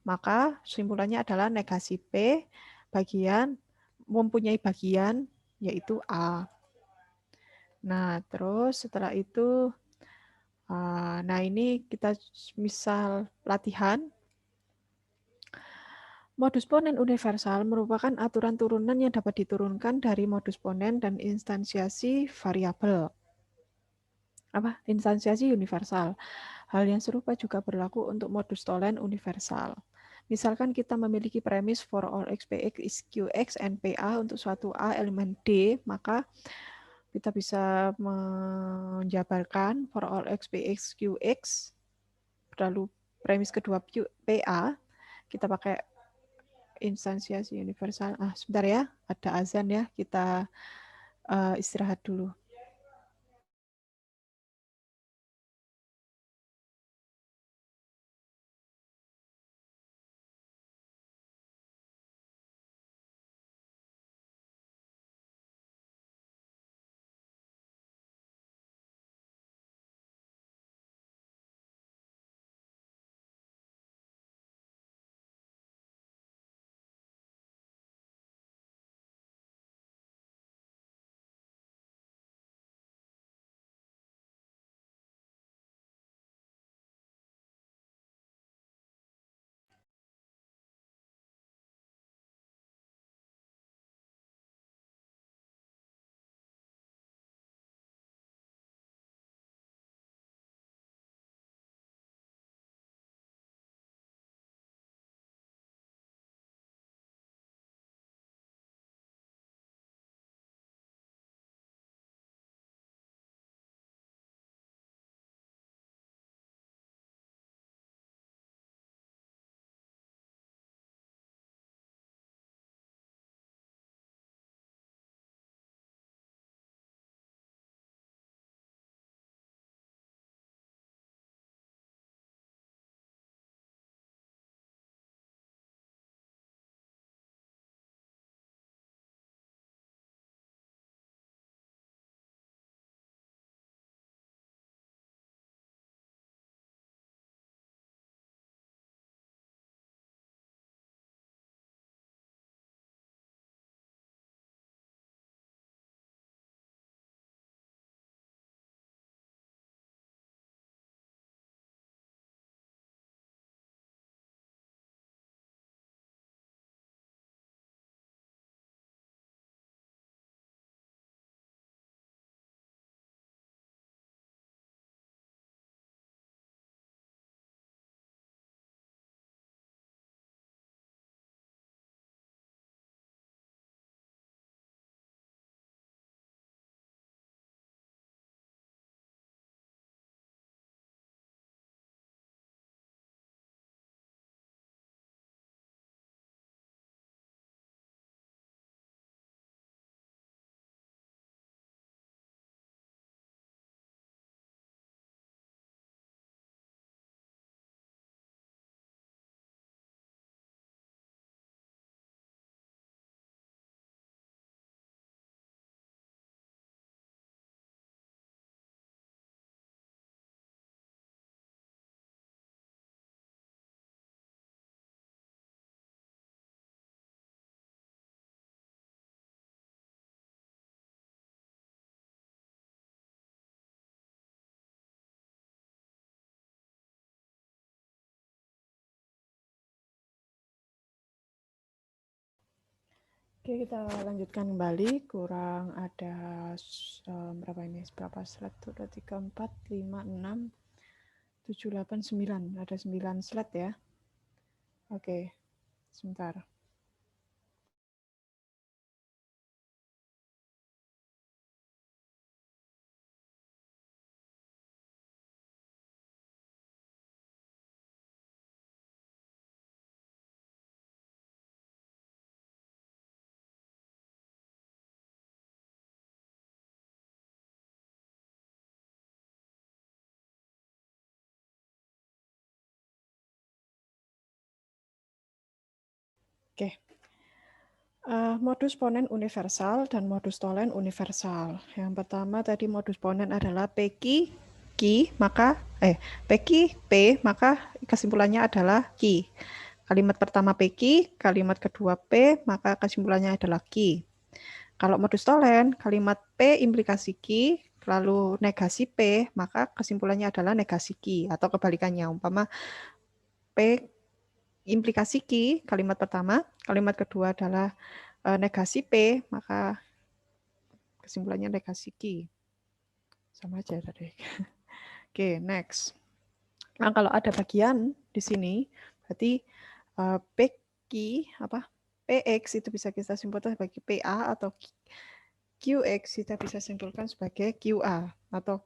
maka kesimpulannya adalah negasi P bagian mempunyai bagian yaitu A. Nah, terus setelah itu, nah ini kita misal latihan. Modus ponen universal merupakan aturan turunan yang dapat diturunkan dari modus ponen dan instansiasi variabel. Instansiasi universal. Hal yang serupa juga berlaku untuk modus tolen universal. Misalkan kita memiliki premis for all X, Px is Qx and PA untuk suatu A elemen D, maka kita bisa menjabarkan for all X, Px, Qx, lalu premis kedua PA, kita pakai instansiasi universal. Sebentar ya, ada azan ya, kita istirahat dulu. Oke, kita lanjutkan kembali. Kurang ada berapa ini? Berapa slide? 2, 3, 4, 5, 6, 7, 8, 9. Ada 9 slide ya. Oke, sebentar. Oke. Modus ponen universal dan modus tolen universal. Yang pertama tadi modus ponen adalah PQ, Q, maka PQ, P, maka kesimpulannya adalah Q. Kalimat pertama PQ, kalimat kedua P, maka kesimpulannya adalah Q. Kalau modus tolen, kalimat P implikasi Q, lalu negasi P, maka kesimpulannya adalah negasi Q, atau kebalikannya, umpama P implikasi Q, kalimat pertama, kalimat kedua adalah negasi P, maka kesimpulannya negasi Q. Sama aja tadi. Oke, next. Nah, kalau ada bagian di sini, berarti PQ, PX itu bisa kita simpulkan sebagai PA, atau QX kita bisa simpulkan sebagai QA, atau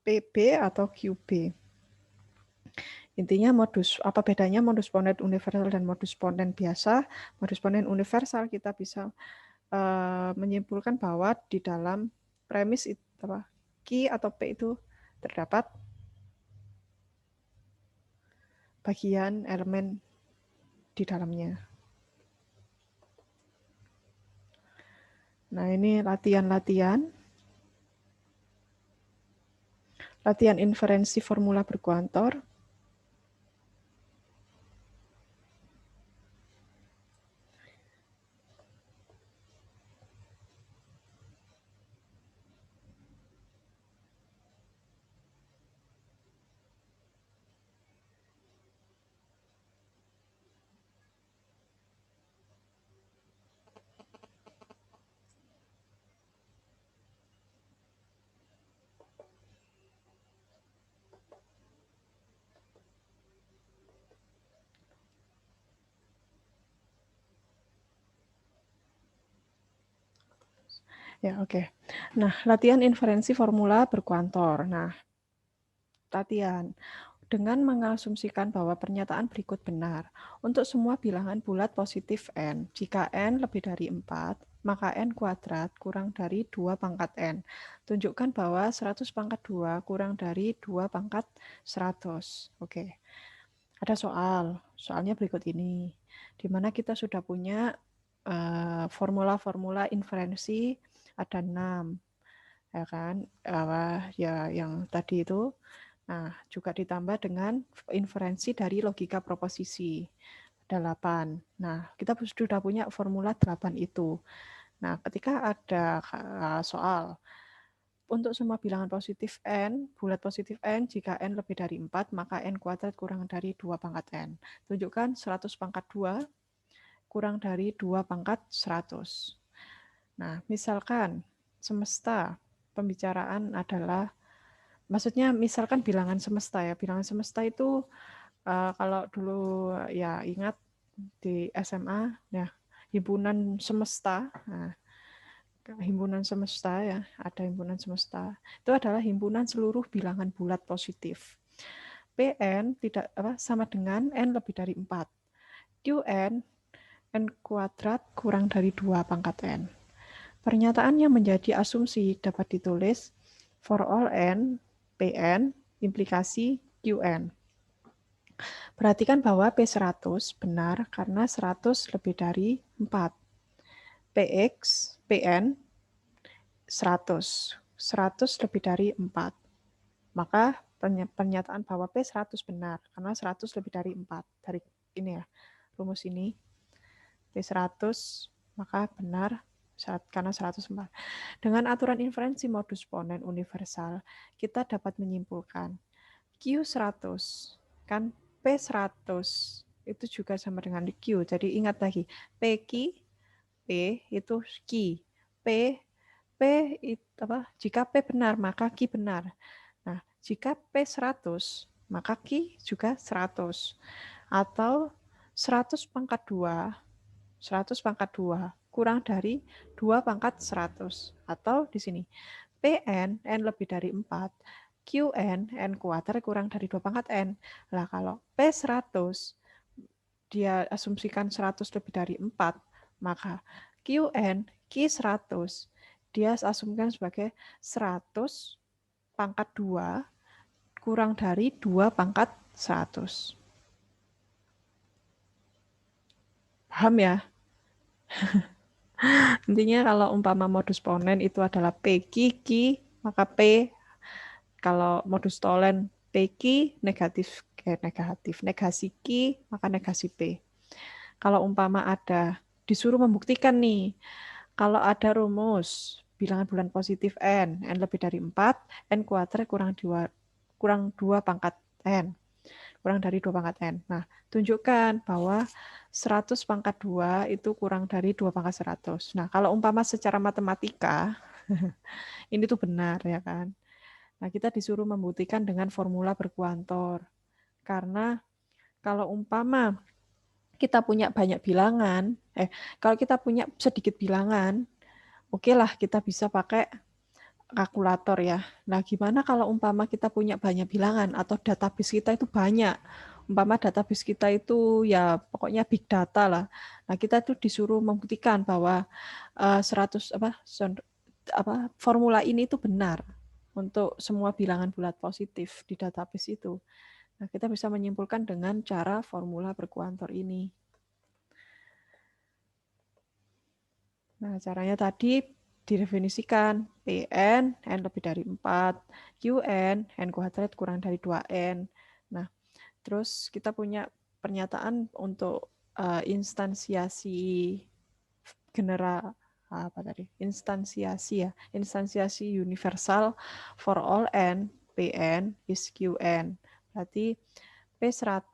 PB atau QB. Intinya apa bedanya modus ponen universal dan modus ponen biasa? Modus ponen universal kita bisa menyimpulkan bahwa di dalam premis itu, Q atau P itu terdapat bagian elemen di dalamnya. Nah, ini latihan inferensi formula berkuantor. Ya, oke. Nah, latihan inferensi formula berkuantor. Nah, latihan dengan mengasumsikan bahwa pernyataan berikut benar. Untuk semua bilangan bulat positif n, jika n lebih dari 4, maka n kuadrat kurang dari 2 pangkat n. Tunjukkan bahwa 100 pangkat 2 kurang dari 2 pangkat 100. Oke. Ada soalnya berikut ini, di mana kita sudah punya formula-formula inferensi ada 6, ya kan? Ya yang tadi itu. Nah, juga ditambah dengan inferensi dari logika proposisi ada 8. Nah, kita sudah punya formula 8 itu. Nah, ketika ada soal untuk semua bilangan positif n, bulat positif n, jika n lebih dari 4, maka n kuadrat kurang dari 2 pangkat n. Tunjukkan 100 pangkat 2 kurang dari 2 pangkat 100. Nah, misalkan semesta pembicaraan adalah, maksudnya misalkan bilangan semesta ya. Bilangan semesta itu kalau dulu ya ingat di SMA, ya himpunan semesta. Nah, himpunan semesta ya, ada himpunan semesta. Itu adalah himpunan seluruh bilangan bulat positif. Pn tidak sama dengan n lebih dari 4. Qn n kuadrat kurang dari 2 pangkat n. Pernyataan yang menjadi asumsi dapat ditulis for all n, Pn implikasi Qn. Perhatikan bahwa P100 benar karena 100 lebih dari 4. Px, Pn 100. 100 lebih dari 4. Maka pernyataan bahwa P100 benar karena 100 lebih dari 4. Dari ini ya, rumus ini. P100 maka benar karena 104. Dengan aturan inferensi modus ponen universal, kita dapat menyimpulkan Q100 kan P100 itu juga sama dengan Q. Jadi ingat lagi, PQ, P itu Q. P jika P benar, maka Q benar. Nah, jika P 100, maka Q juga 100. Atau 100 pangkat 2, 100 pangkat 2 kurang dari 2 pangkat 100. Atau di sini, Pn, n lebih dari 4, Qn, n kuadrat kurang dari 2 pangkat n. Nah, kalau P 100, dia asumsikan 100 lebih dari 4, maka Qn, Q 100, dia asumsikan sebagai 100 pangkat 2 kurang dari 2 pangkat 100. Paham ya? Intinya kalau umpama modus ponen itu adalah PQ, maka P. Kalau modus tolen PQ negatif, negasi Q, maka negasi P. Kalau umpama ada disuruh membuktikan nih, kalau ada rumus bilangan bulan positif n lebih dari 4, n kuadrat kurang 2 pangkat n. Kurang dari 2 pangkat n. Nah, tunjukkan bahwa 100 pangkat 2 itu kurang dari 2 pangkat 100. Nah, kalau umpama secara matematika, ini tuh benar ya kan. Nah, kita disuruh membuktikan dengan formula berkuantor. Karena kalau umpama kita punya banyak bilangan, kalau kita punya sedikit bilangan, oke lah kita bisa pakai kalkulator ya. Nah, gimana kalau umpama kita punya banyak bilangan atau database kita itu banyak. Umpama database kita itu ya pokoknya big data lah. Nah, kita tuh disuruh membuktikan bahwa 100 formula ini itu benar untuk semua bilangan bulat positif di database itu. Nah, kita bisa menyimpulkan dengan cara formula berkuantor ini. Nah, caranya tadi didefinisikan Pn, n lebih dari 4, Qn, n kuadrat kurang dari 2n. Nah, terus kita punya pernyataan untuk instansiasi general instansiasi universal for all n, Pn is Qn. Berarti P100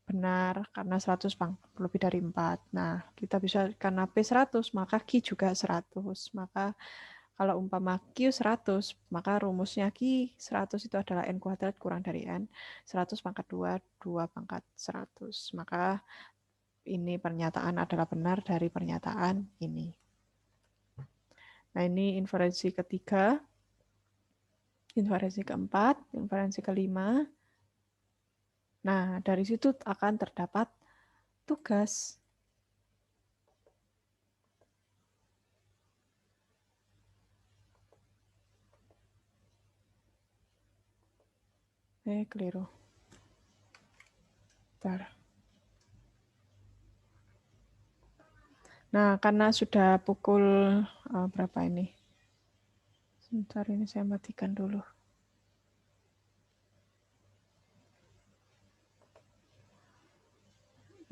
benar karena 100 lebih dari 4. Nah, kita bisa karena P 100 maka Q juga 100. Maka kalau umpama Q 100, maka rumusnya Q 100 itu adalah n kuadrat kurang dari n. 100 pangkat 2, 2 pangkat 100. Maka ini pernyataan adalah benar dari pernyataan ini. Nah, ini inferensi ketiga. Inferensi keempat, inferensi kelima. Nah, dari situ akan terdapat tugas. Keliru. Bentar. Nah, karena sudah pukul berapa ini? Sebentar, ini saya matikan dulu.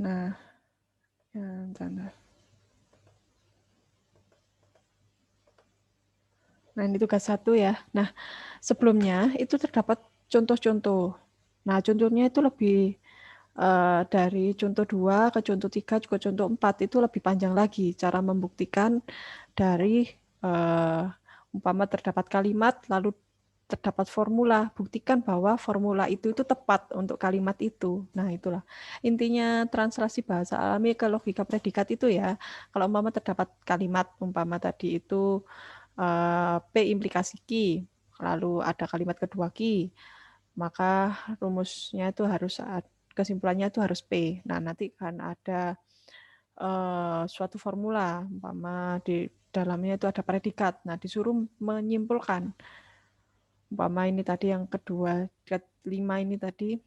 Nah, ya, bentar. Nah, ini tugas 1 ya. Nah, sebelumnya itu terdapat contoh-contoh. Nah, contohnya itu lebih dari contoh 2 ke contoh 3 ke contoh 4 itu lebih panjang lagi cara membuktikan dari umpama terdapat kalimat lalu terdapat formula, buktikan bahwa formula itu tepat untuk kalimat itu. Nah, itulah intinya translasi bahasa alami ke logika predikat itu ya. Kalau umpama terdapat kalimat umpama tadi itu P implikasi Q, lalu ada kalimat kedua Q, maka rumusnya itu harus kesimpulannya itu harus P. Nah, nanti kan ada suatu formula, umpama di dalamnya itu ada predikat. Nah, disuruh menyimpulkan. Umpama ini tadi yang kedua, kelima ini tadi,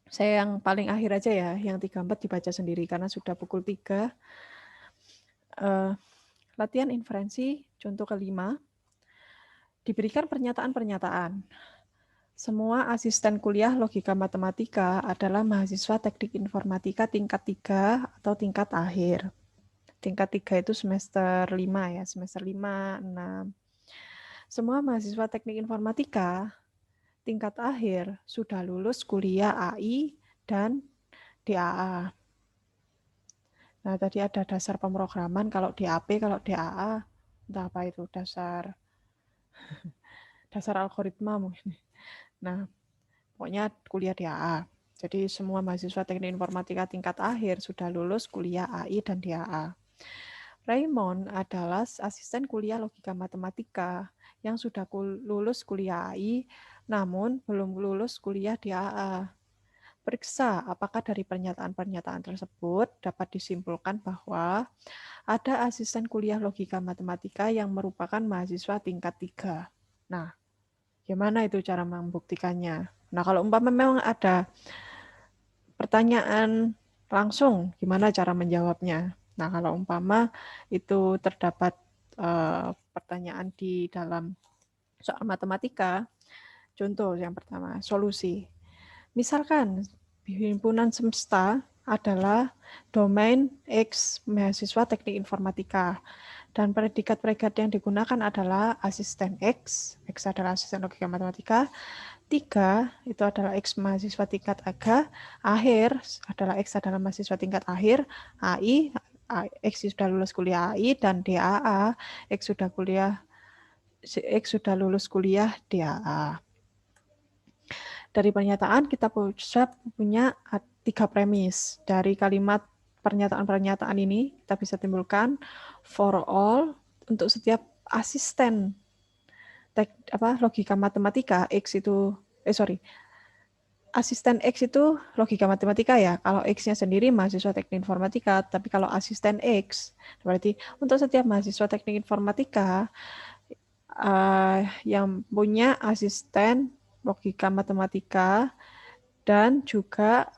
saya yang paling akhir aja ya, yang 3-4 dibaca sendiri karena sudah pukul 3. Latihan inferensi, contoh kelima, diberikan pernyataan-pernyataan. Semua asisten kuliah logika matematika adalah mahasiswa teknik informatika tingkat 3 atau tingkat akhir. Tingkat 3 itu semester 5 ya, semester 5, 6. Semua mahasiswa teknik informatika tingkat akhir sudah lulus kuliah AI dan DAA. Nah, tadi ada dasar pemrograman, kalau DAP, kalau DAA, entah apa itu, dasar algoritma mungkin. Nah, pokoknya kuliah DAA. Jadi semua mahasiswa teknik informatika tingkat akhir sudah lulus kuliah AI dan DAA. Raymond adalah asisten kuliah logika matematika yang sudah lulus kuliah AI, namun belum lulus kuliah DAA. Periksa apakah dari pernyataan-pernyataan tersebut dapat disimpulkan bahwa ada asisten kuliah logika matematika yang merupakan mahasiswa tingkat 3. Nah, gimana itu cara membuktikannya? Nah, kalau umpama memang ada pertanyaan langsung, gimana cara menjawabnya? Nah, kalau umpama itu terdapat pertanyaan di dalam soal matematika, contoh yang pertama, solusi. Misalkan himpunan semesta adalah domain X mahasiswa teknik informatika dan predikat-predikat yang digunakan adalah asisten X adalah asisten logika matematika, 3 itu adalah X mahasiswa tingkat akhir adalah X adalah mahasiswa tingkat akhir, AI X sudah lulus kuliah AI, dan DAA X sudah lulus kuliah DAA. Dari pernyataan kita punya 3 premis. Dari kalimat pernyataan-pernyataan ini kita bisa timbulkan for all untuk setiap asisten logika matematika X itu asisten X itu logika matematika ya. Kalau X-nya sendiri mahasiswa teknik informatika, tapi kalau asisten X berarti untuk setiap mahasiswa teknik informatika yang punya asisten logika matematika dan juga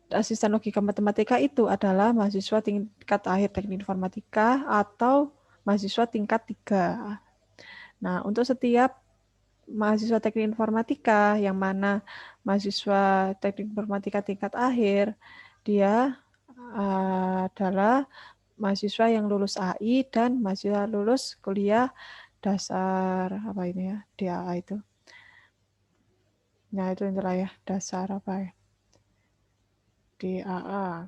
asisten logika matematika itu adalah mahasiswa tingkat akhir teknik informatika atau mahasiswa tingkat 3. Nah, untuk setiap mahasiswa teknik informatika yang mana mahasiswa teknik informatika tingkat akhir, dia adalah mahasiswa yang lulus AI dan mahasiswa lulus kuliah dasar DAA itu. Nah, itu adalah ya dasar DAA.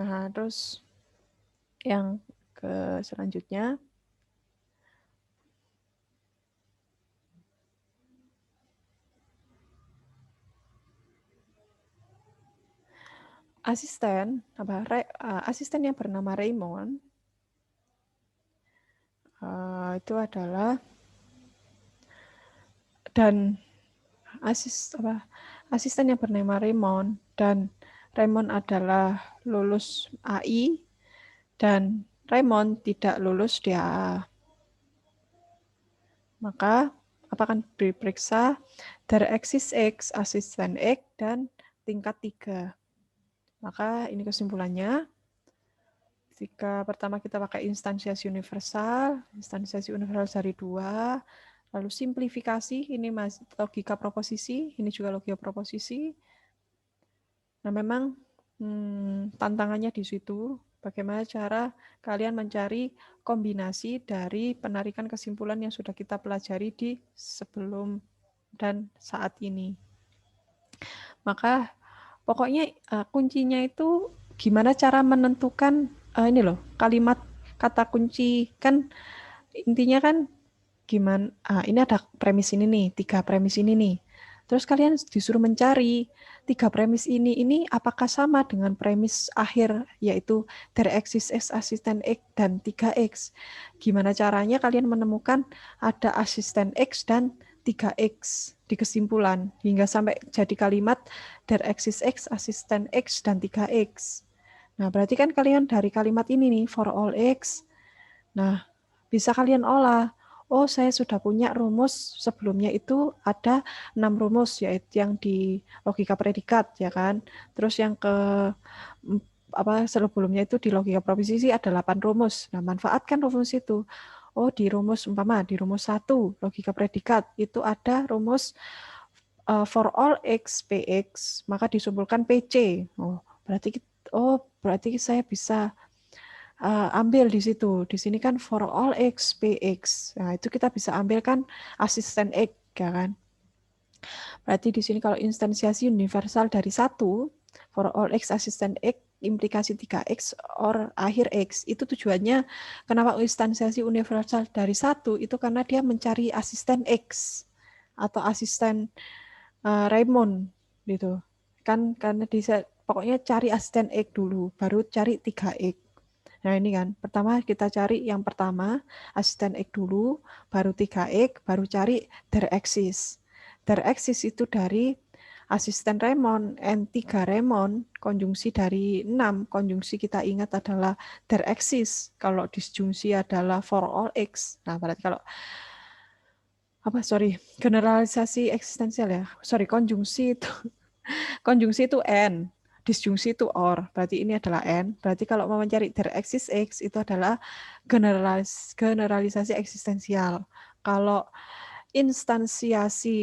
Nah, terus yang ke selanjutnya, asisten yang bernama Raymond itu adalah dan asisten yang bernama Raymond dan Raymond adalah lulus AI dan Raymond tidak lulus DAA. Maka akan diperiksa dari eksis X, asisten X, dan tingkat 3. Maka ini kesimpulannya. Jika pertama kita pakai instansiasi universal dari 2, lalu simplifikasi, ini logika proposisi, ini juga logika proposisi. Nah, memang tantangannya di situ, bagaimana cara kalian mencari kombinasi dari penarikan kesimpulan yang sudah kita pelajari di sebelum dan saat ini. Maka pokoknya kuncinya itu gimana cara menentukan ini loh, kalimat kata kunci, kan intinya kan gimana, ini ada premis ini nih, 3 premis ini nih. Terus kalian disuruh mencari 3 premis ini apakah sama dengan premis akhir, yaitu dari eksis X, asisten X, dan 3X. Gimana caranya kalian menemukan ada asisten X dan 3X di kesimpulan, hingga sampai jadi kalimat dari eksis X, asisten X, dan 3X. Nah, berarti kan kalian dari kalimat ini nih, for all X, nah, bisa kalian olah. Oh, saya sudah punya rumus sebelumnya itu ada 6 rumus, yaitu yang di logika predikat, ya kan. Terus yang sebelumnya itu di logika proposisi ada 8 rumus. Nah, manfaatkan rumus itu. Oh, di rumus 1 logika predikat itu ada rumus for all X, PX, maka disimpulkan PC. Berarti saya bisa ambil di situ. Di sini kan for all X, PX. Nah, itu kita bisa ambilkan asisten X, ya kan. Berarti di sini kalau instansiasi universal dari 1, for all X asisten X, implikasi 3X, or akhir X, itu tujuannya kenapa instansiasi universal dari 1, itu karena dia mencari asisten X, atau asisten Raymond, gitu. Kan karena pokoknya cari asisten X dulu, baru cari 3X. Nah ini kan, pertama kita cari yang pertama, asisten X dulu, baru 3X, baru cari their axis. Their axis itu dari asisten Raymond, N3 Raymond, konjungsi dari 6, konjungsi kita ingat adalah their axis, kalau disjungsi adalah for all X. Nah berarti kalau, generalisasi eksistensial ya, konjungsi itu N, disjungsi itu OR, berarti ini adalah N. Berarti kalau mau mencari their axis X, itu adalah generalisasi eksistensial. Kalau instansiasi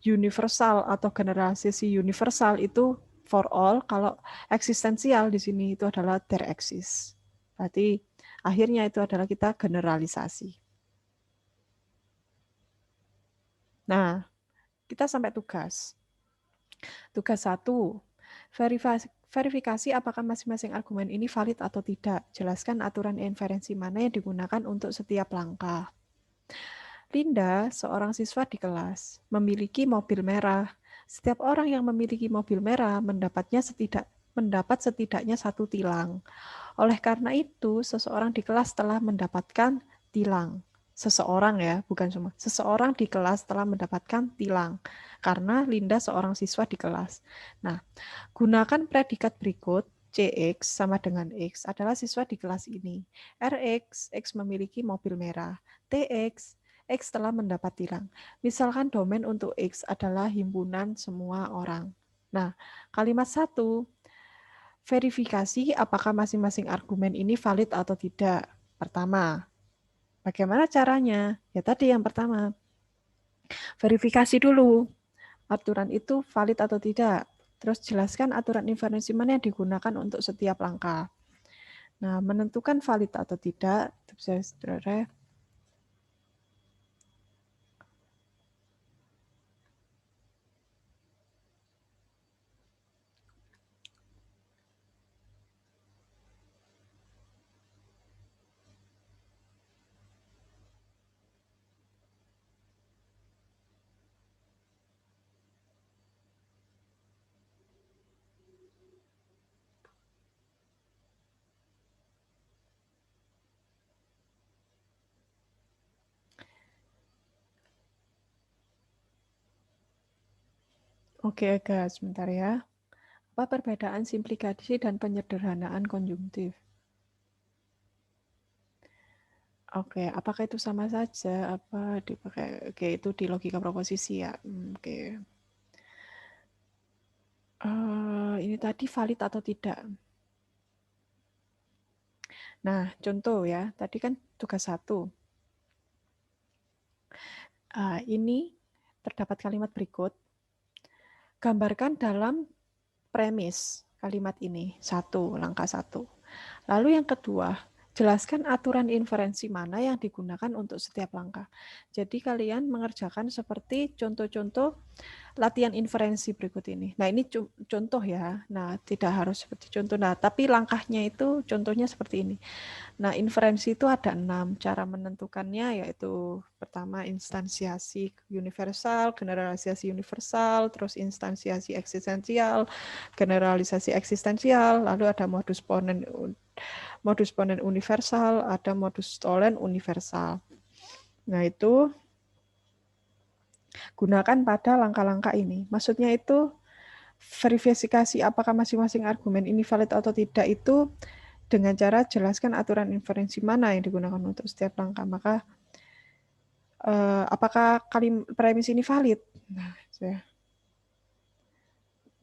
universal atau generalisasi universal itu for all, kalau eksistensial di sini itu adalah their axis. Berarti akhirnya itu adalah kita generalisasi. Nah, kita sampai tugas. Tugas 1, verifikasi apakah masing-masing argumen ini valid atau tidak. Jelaskan aturan inferensi mana yang digunakan untuk setiap langkah. Linda, seorang siswa di kelas, memiliki mobil merah. Setiap orang yang memiliki mobil merah mendapat setidaknya 1 tilang. Oleh karena itu, seseorang di kelas telah mendapatkan tilang. Seseorang ya, bukan semua. Seseorang di kelas telah mendapatkan tilang. Karena Linda seorang siswa di kelas. Nah, gunakan predikat berikut. CX sama dengan X adalah siswa di kelas ini. RX, X memiliki mobil merah. TX, X telah mendapat tilang. Misalkan domain untuk X adalah himpunan semua orang. Nah, kalimat 1, verifikasi apakah masing-masing argumen ini valid atau tidak. Pertama, bagaimana caranya? Ya tadi yang pertama, verifikasi dulu aturan itu valid atau tidak. Terus jelaskan aturan inferensi mana yang digunakan untuk setiap langkah. Nah, menentukan valid atau tidak, saudara. Oke, guys, sebentar ya. Apa perbedaan simplikasi dan penyederhanaan konjungtif? Oke, apakah itu sama saja? Apa dipakai? Oke, itu di logika proposisi ya. Oke. Ini tadi valid atau tidak? Nah, contoh ya. Tadi kan tugas 1. Ini terdapat kalimat berikut. Gambarkan dalam premis kalimat ini. 1, langkah 1. Lalu yang kedua, jelaskan aturan inferensi mana yang digunakan untuk setiap langkah. Jadi kalian mengerjakan seperti contoh-contoh latihan inferensi berikut ini. Nah, ini contoh ya. Nah, tidak harus seperti contoh. Nah, tapi langkahnya itu contohnya seperti ini. Nah, inferensi itu ada 6. Cara menentukannya yaitu pertama instansiasi universal, generalisasi universal, terus instansiasi eksistensial, generalisasi eksistensial, lalu ada modus ponen universal, ada modus tollens universal. Nah, itu gunakan pada langkah-langkah ini. Maksudnya itu verifikasi apakah masing-masing argumen ini valid atau tidak itu dengan cara jelaskan aturan inferensi mana yang digunakan untuk setiap langkah. Maka apakah premis ini valid?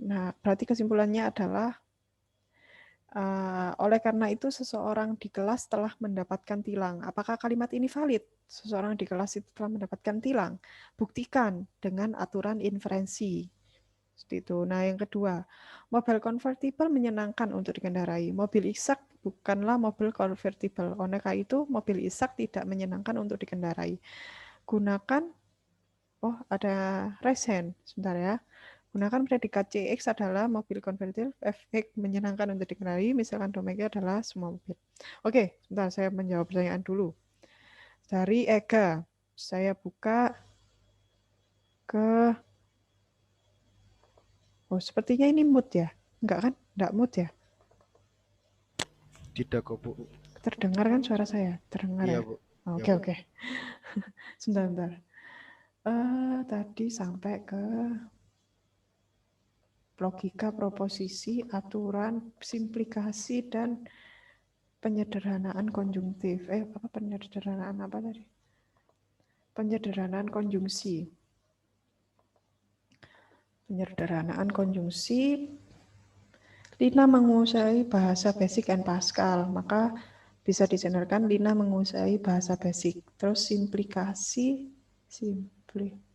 Nah, berarti kesimpulannya adalah oleh karena itu seseorang di kelas telah mendapatkan tilang. Apakah kalimat ini valid? Seseorang di kelas itu telah mendapatkan tilang. Buktikan dengan aturan inferensi. Seperti itu. Nah, yang kedua, mobil convertible menyenangkan untuk dikendarai. Mobil Ishak bukanlah mobil convertible. Oleh karena itu, mobil Ishak tidak menyenangkan untuk dikendarai. Gunakan Oh, ada raise hand. Sebentar ya. Gunakan predikat CX adalah mobil konvertibil, FX menyenangkan untuk dikenali, misalkan domainnya adalah semua mobil. Oke, sebentar saya menjawab pertanyaan dulu. Dari Ega, saya buka ke, oh sepertinya ini mood ya? Enggak kan? Enggak mood ya? Tidak kok Bu. Terdengar kan suara saya? Terdengar Iya ya? Bu. Ya Oke, Bu. oke. Sebentar, sebentar. Tadi sampai ke logika, proposisi, aturan, simplikasi, dan penyederhanaan konjungtif. Apa penyederhanaan apa tadi? Penyederhanaan konjungsi. Penyederhanaan konjungsi. Lina menguasai bahasa basic and Pascal, maka bisa dijenerkan Lina menguasai bahasa basic. Terus simplikasi, simpli.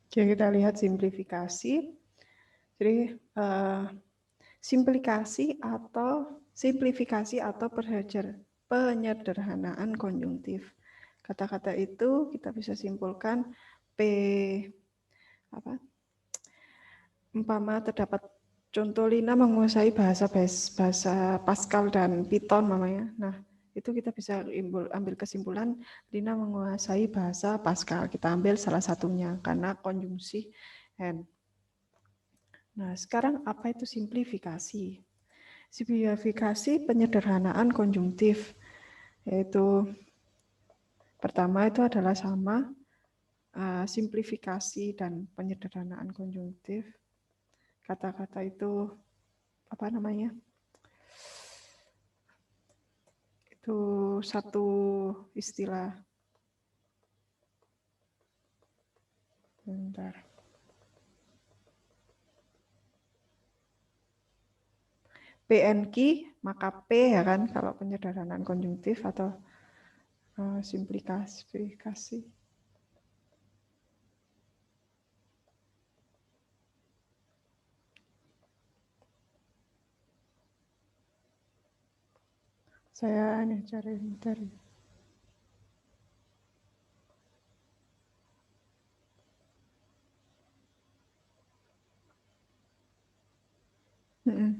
Oke, kita lihat simplifikasi. Jadi simplifikasi atau penyederhanaan konjungtif. Kata-kata itu kita bisa simpulkan P apa? Umpama terdapat contoh Lina menguasai bahasa Pascal dan Python mamanya. Nah, itu kita bisa ambil kesimpulan Lina menguasai bahasa Pascal. Kita ambil salah satunya karena konjungsi and. Nah, sekarang apa itu simplifikasi? Simplifikasi penyederhanaan konjungtif, yaitu pertama itu adalah sama simplifikasi dan penyederhanaan konjungtif. Kata-kata itu apa namanya? Itu satu istilah. Bentar. PNQ, maka P ya kan kalau penyederhanaan konjungtif atau simplifikasi. Saya ini cari bentar.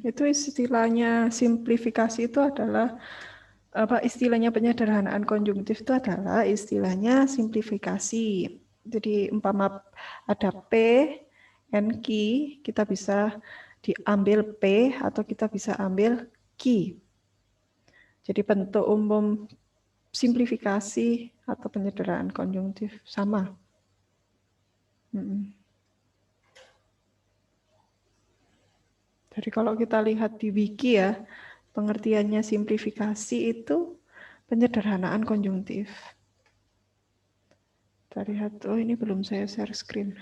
Itu istilahnya simplifikasi itu adalah apa istilahnya penyederhanaan konjungtif itu adalah istilahnya simplifikasi. Jadi umpama ada P, N, Q, kita bisa diambil P atau kita bisa ambil Q. Jadi bentuk umum simplifikasi atau penyederhanaan konjungtif sama. Jadi kalau kita lihat di wiki ya, pengertiannya simplifikasi itu penyederhanaan konjungtif. Kita lihat, oh ini belum saya share screen.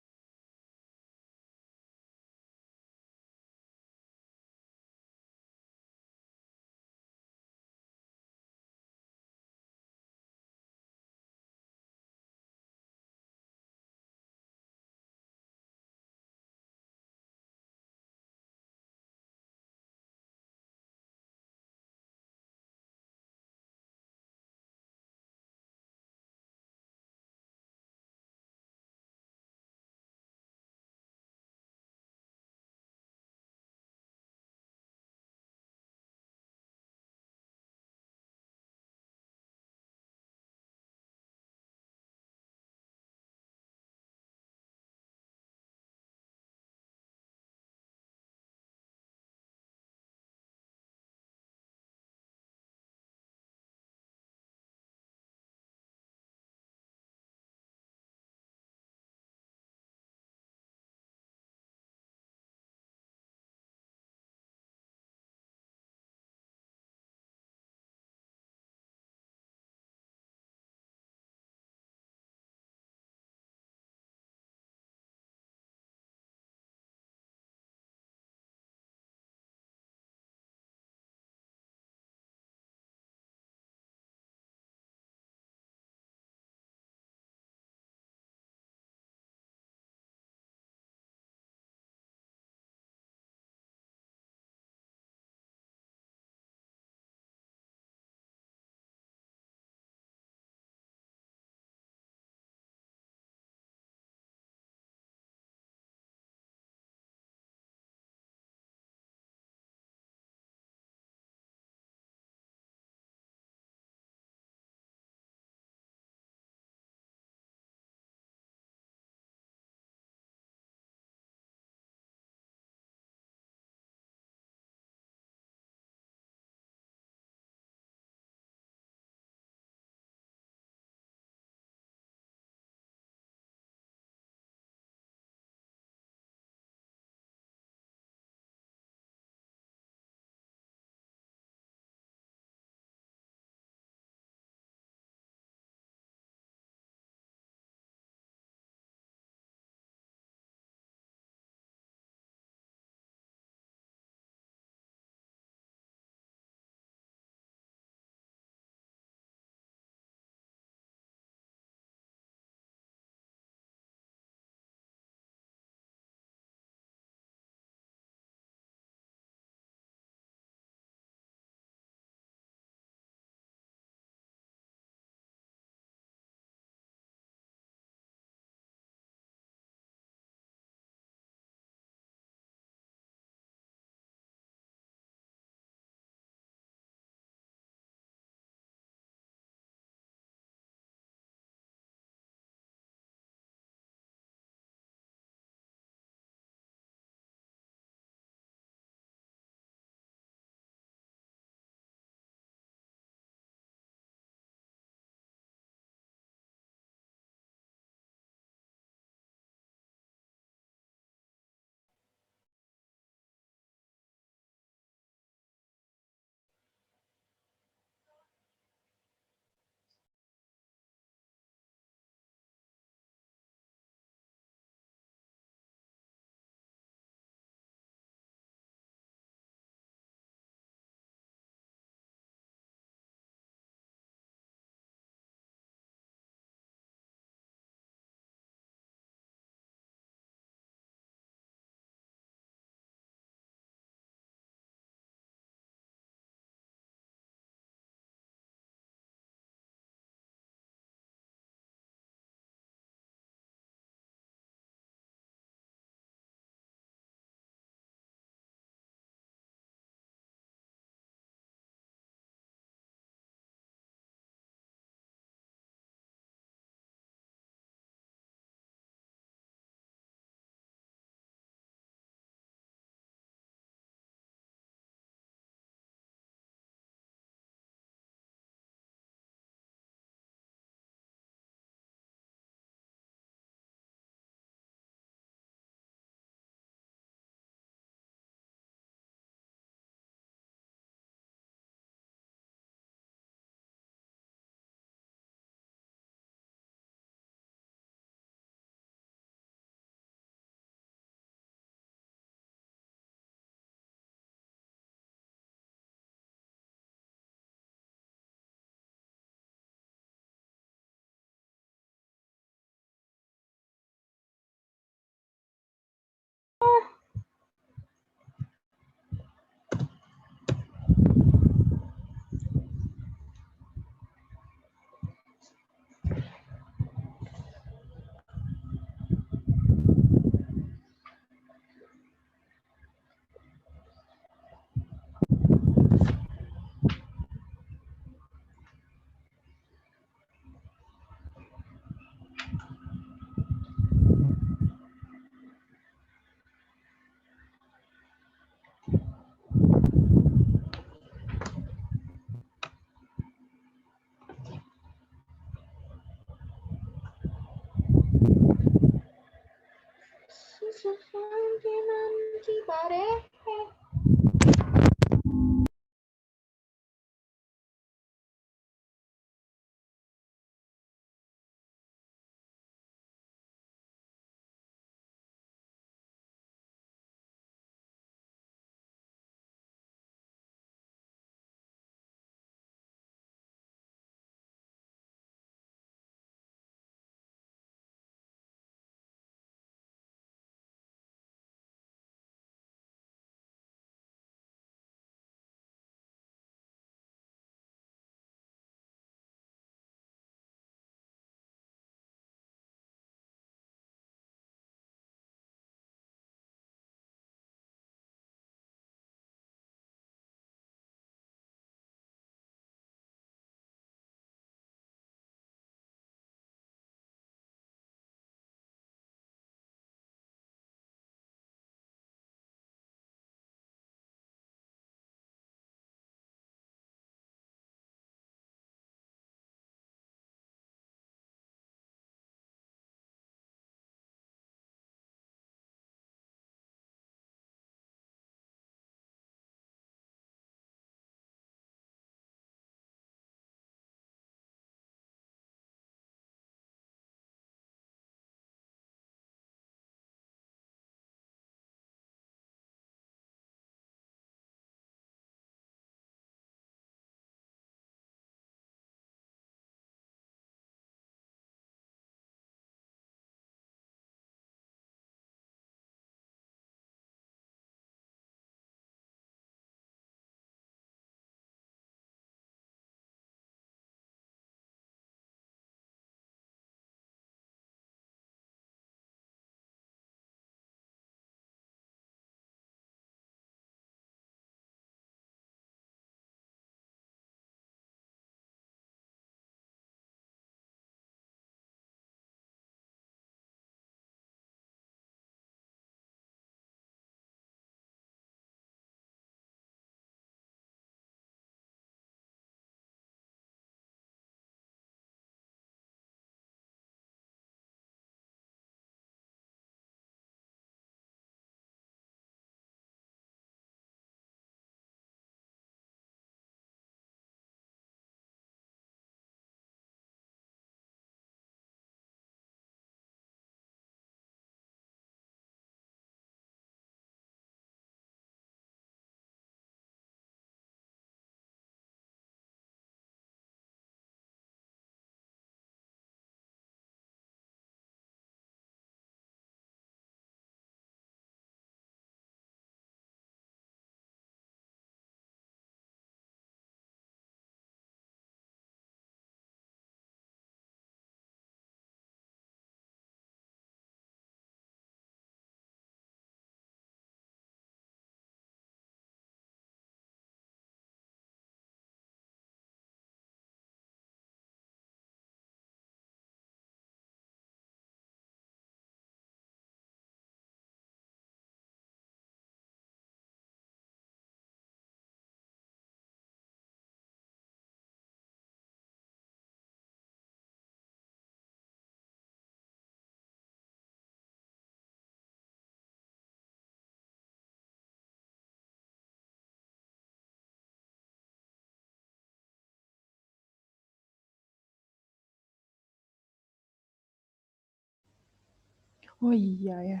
Oh iya ya,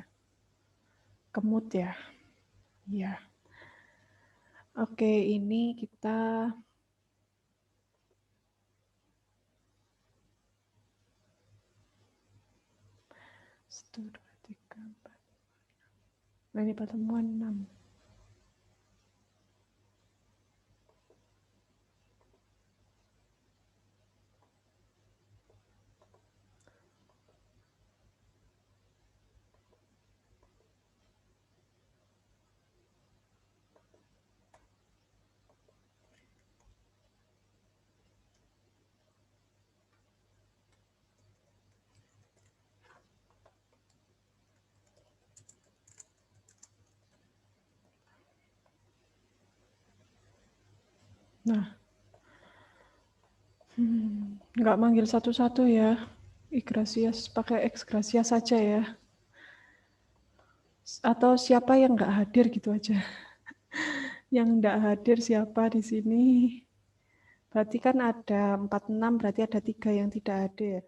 kemut ya. Iya. Oke, ini kita satu, dua, tiga, empat. Nah, ini pertemuan 6. Nah, nggak manggil satu-satu ya. Iglesias, pakai ex gracia saja ya. Atau siapa yang nggak hadir gitu aja. Yang nggak hadir siapa di sini? Berarti kan ada 46, berarti ada 3 yang tidak hadir.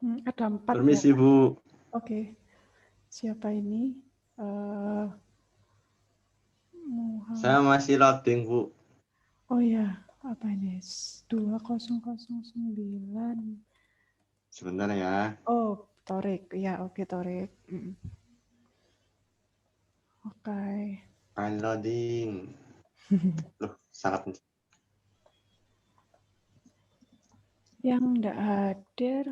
Ada 4 ya. Permisi, Bu. Oke. Siapa ini? Saya masih loading, Bu. Oh ya, apa ini? 2009. Sebentar ya. Oh, Torik. Ya, oke, Torik. Oke. File loading. Loh, sangat. Yang enggak hadir,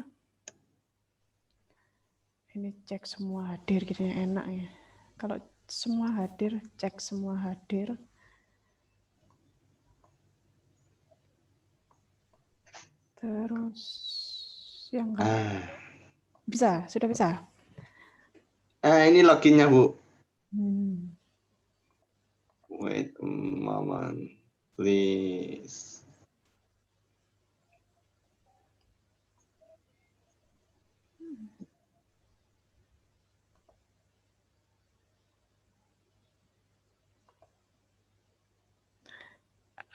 ini cek semua hadir gitu ya, enak ya. Kalau semua hadir, cek semua hadir. Terus yang enggak bisa, sudah bisa. Ini loginnya, Bu. Hmm. Wait a moment, please.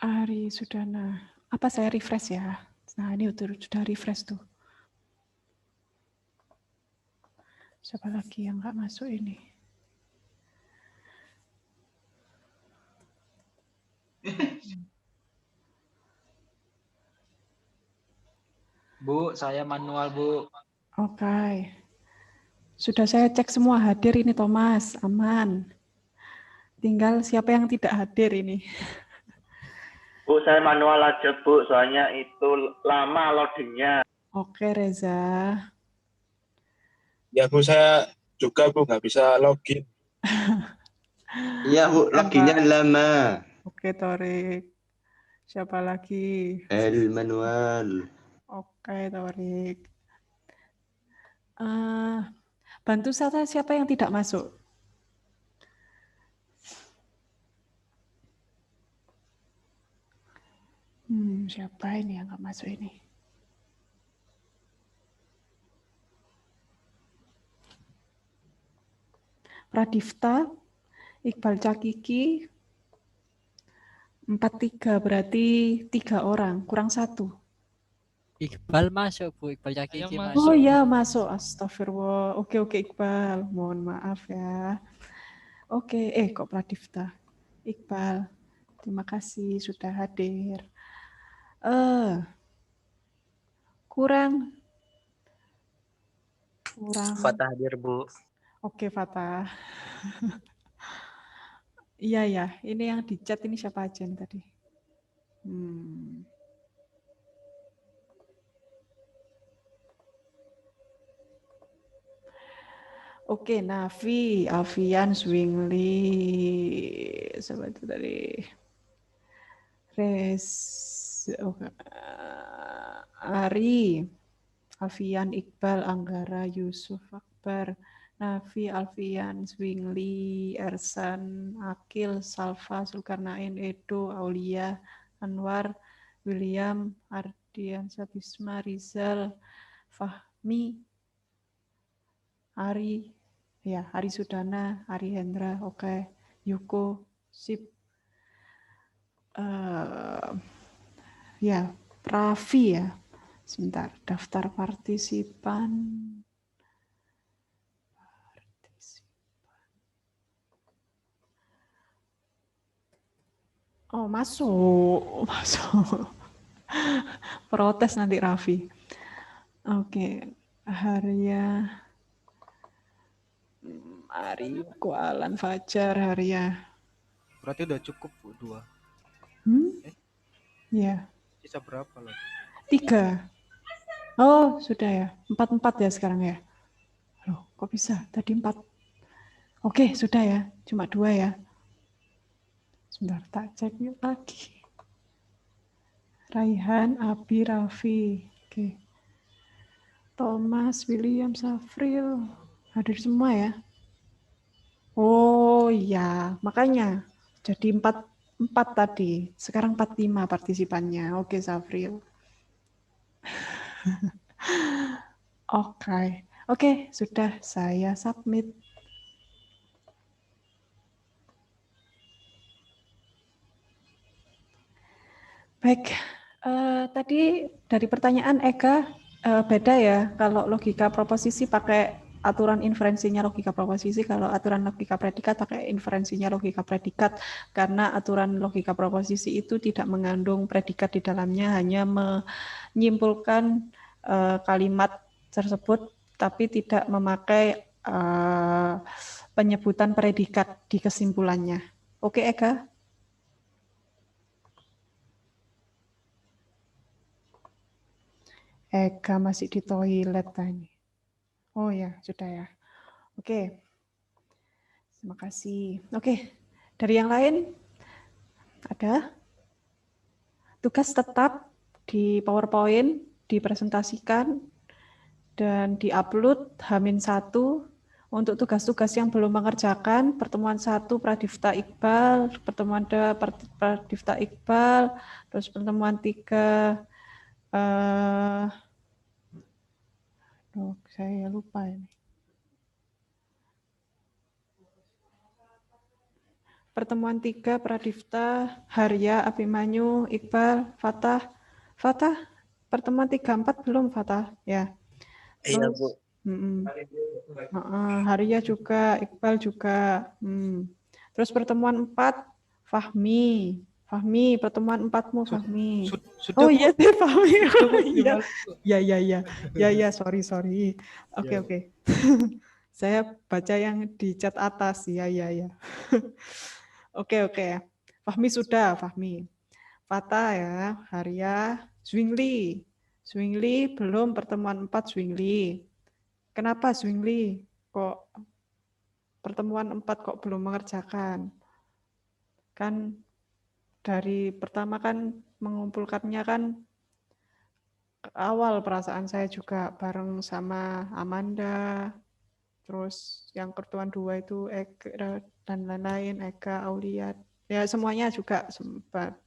Ari Sudana. Apa saya refresh ya? Nah, ini sudah refresh tuh. Siapa lagi yang nggak masuk ini? Bu, saya manual, Bu. Oke. Sudah saya cek semua hadir ini, Thomas. Aman. Tinggal siapa yang tidak hadir ini. Bu, saya manual aja, Bu. Soalnya itu lama loadingnya. Oke, Reza. Ya, Bu, saya juga, Bu, nggak bisa login. Iya, Bu, loginnya lama. Oke, Torik. Siapa lagi? El manual. Oke, Torik. Bantu saya siapa yang tidak masuk? Siapa ini yang nggak masuk ini? Pradifta, Iqbal Cakiki, 43 berarti 3 orang, kurang 1. Iqbal masuk, Bu. Iqbal Cakiki masuk. Oh ya, masuk. Astagfirullah. Oke, Iqbal. Mohon maaf ya. Oke, kok Pradifta? Iqbal, terima kasih sudah hadir. Kurang. Fatah hadir, Bu. Oke, Fatah. Iya ya, ini yang di chat ini siapa aja nih tadi? Oke, Navi, Alfian, Zwingli, siapa itu tadi? Ari, Alfian, Iqbal, Anggara, Yusuf, Akbar, Nafi, Alfian, Zwingli, Ersan, Akil, Salva, Zulkarnain, Edo, Aulia, Anwar, William, Ardian, Sabisma, Rizal, Fahmi, Ari, ya Ari Sudana, Ari Hendra, oke, Yuko, Sip, ya Raffi ya. Sebentar, daftar partisipan. Oh, masuk. Protes nanti Raffi. Oke, Haria. Yuko, Alan, Fajar, Haria. Berarti udah cukup Bu, 2. Ya. Sisa berapa lagi? 3. Oh, sudah ya. 4 ya sekarang ya. Loh, kok bisa? Tadi 4. Oke, sudah ya. Cuma 2 ya. Sebentar, tak cek lagi. Raihan, Abi, Raffi. Oke. Thomas, William, Safril. Hadir semua ya. Oh iya, makanya jadi 4 tadi. Sekarang 45 partisipannya. Oke, Safril. Oke, sudah saya submit. Baik, tadi dari pertanyaan Eka beda ya. Kalau logika proposisi pakai aturan inferensinya logika proposisi, kalau aturan logika predikat pakai inferensinya logika predikat. Karena aturan logika proposisi itu tidak mengandung predikat di dalamnya, hanya menyimpulkan kalimat tersebut, tapi tidak memakai penyebutan predikat di kesimpulannya. Oke, Eka? Eka masih di toilet tadi. Oh ya, sudah ya. Oke. Terima kasih. Oke, dari yang lain ada tugas tetap di PowerPoint, dipresentasikan, dan di-upload H-1 untuk tugas-tugas yang belum mengerjakan. Pertemuan 1 Pradifta Iqbal, pertemuan 2 Pradifta Iqbal, terus pertemuan 3 saya lupa ini. Pertemuan 3 Pradifta, Haria, Abimanyu, Iqbal, Fatah. Pertemuan 3-4 belum Fatah ya. Iya, Bu. Haria juga, Iqbal juga. Terus pertemuan 4 Fahmi, pertemuan 4-mu Fahmi. Sudah, oh iya deh Fahmi. Ya, sorry. Oke. Saya baca yang di chat atas. Ya. Oke. Fahmi sudah, Fahmi. Fatah ya, Haria, Zwingli belum pertemuan 4 Zwingli. Kenapa Zwingli? Kok pertemuan 4 kok belum mengerjakan? Kan dari pertama kan mengumpulkannya kan awal perasaan saya juga bareng sama Amanda, terus yang pertemuan 2 itu Eka dan lain-lain, Eka, Aulia, ya semuanya juga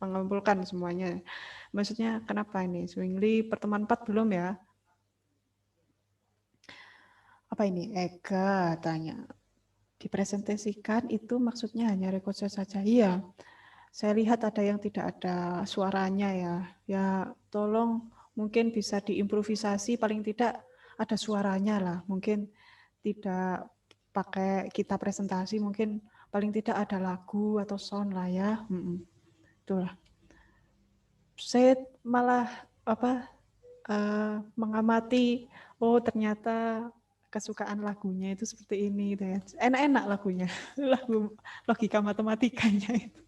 mengumpulkan semuanya. Maksudnya kenapa ini? Zwingli pertemuan 4 belum ya? Apa ini? Eka tanya. Dipresentasikan itu maksudnya hanya rekod saja. Iya. Saya lihat ada yang tidak ada suaranya ya. Ya tolong mungkin bisa diimprovisasi, paling tidak ada suaranya lah. Mungkin tidak pakai kita presentasi, mungkin paling tidak ada lagu atau sound lah ya. Itulah. Saya malah mengamati, oh ternyata kesukaan lagunya itu seperti ini, gitu ya. Enak-enak lagunya, lagu logika matematikanya itu.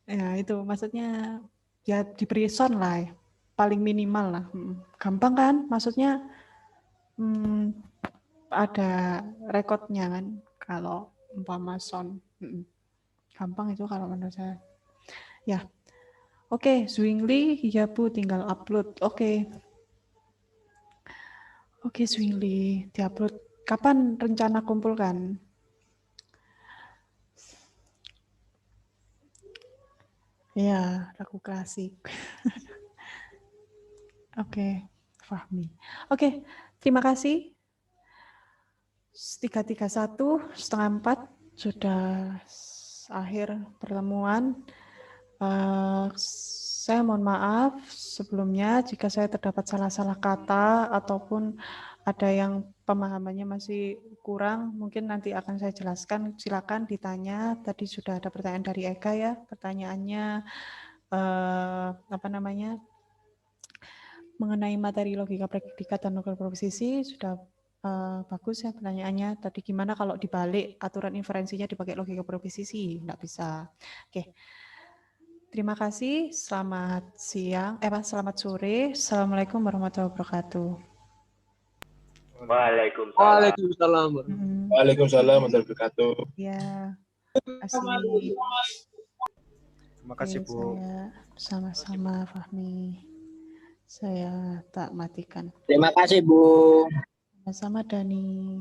Ya itu maksudnya ya diberi sound lah, paling minimal lah. Gampang kan, maksudnya ada rekodnya kan kalau umpama sound. Gampang itu kalau menurut saya. Ya. Oke, Zwingli, ya Bu, tinggal upload. Oke, Zwingli, diupload Kapan rencana kumpulkan? Ya, lagu klasik. Oke, Fahmi. Oke, terima kasih. 3:31, setengah 4 sudah akhir pertemuan. Saya mohon maaf sebelumnya jika saya terdapat salah-salah kata ataupun ada yang pemahamannya masih kurang, mungkin nanti akan saya jelaskan. Silakan ditanya. Tadi sudah ada pertanyaan dari Eka ya. Pertanyaannya mengenai materi logika predikat dan logika proposisi sudah bagus ya pertanyaannya. Tadi gimana kalau dibalik aturan inferensinya dipakai logika proposisi? Nggak bisa. Oke. Terima kasih. Selamat siang. Selamat sore. Assalamualaikum warahmatullahi wabarakatuh. Waalaikumsalam. Waalaikumsalam. Waalaikumsalam warahmatullahi wabarakatuh. Ya. Terima kasih. Terima kasih, Oke, Bu. Saya sama-sama Fahmi. Saya tak matikan. Terima kasih, Bu. Sama-sama Dani.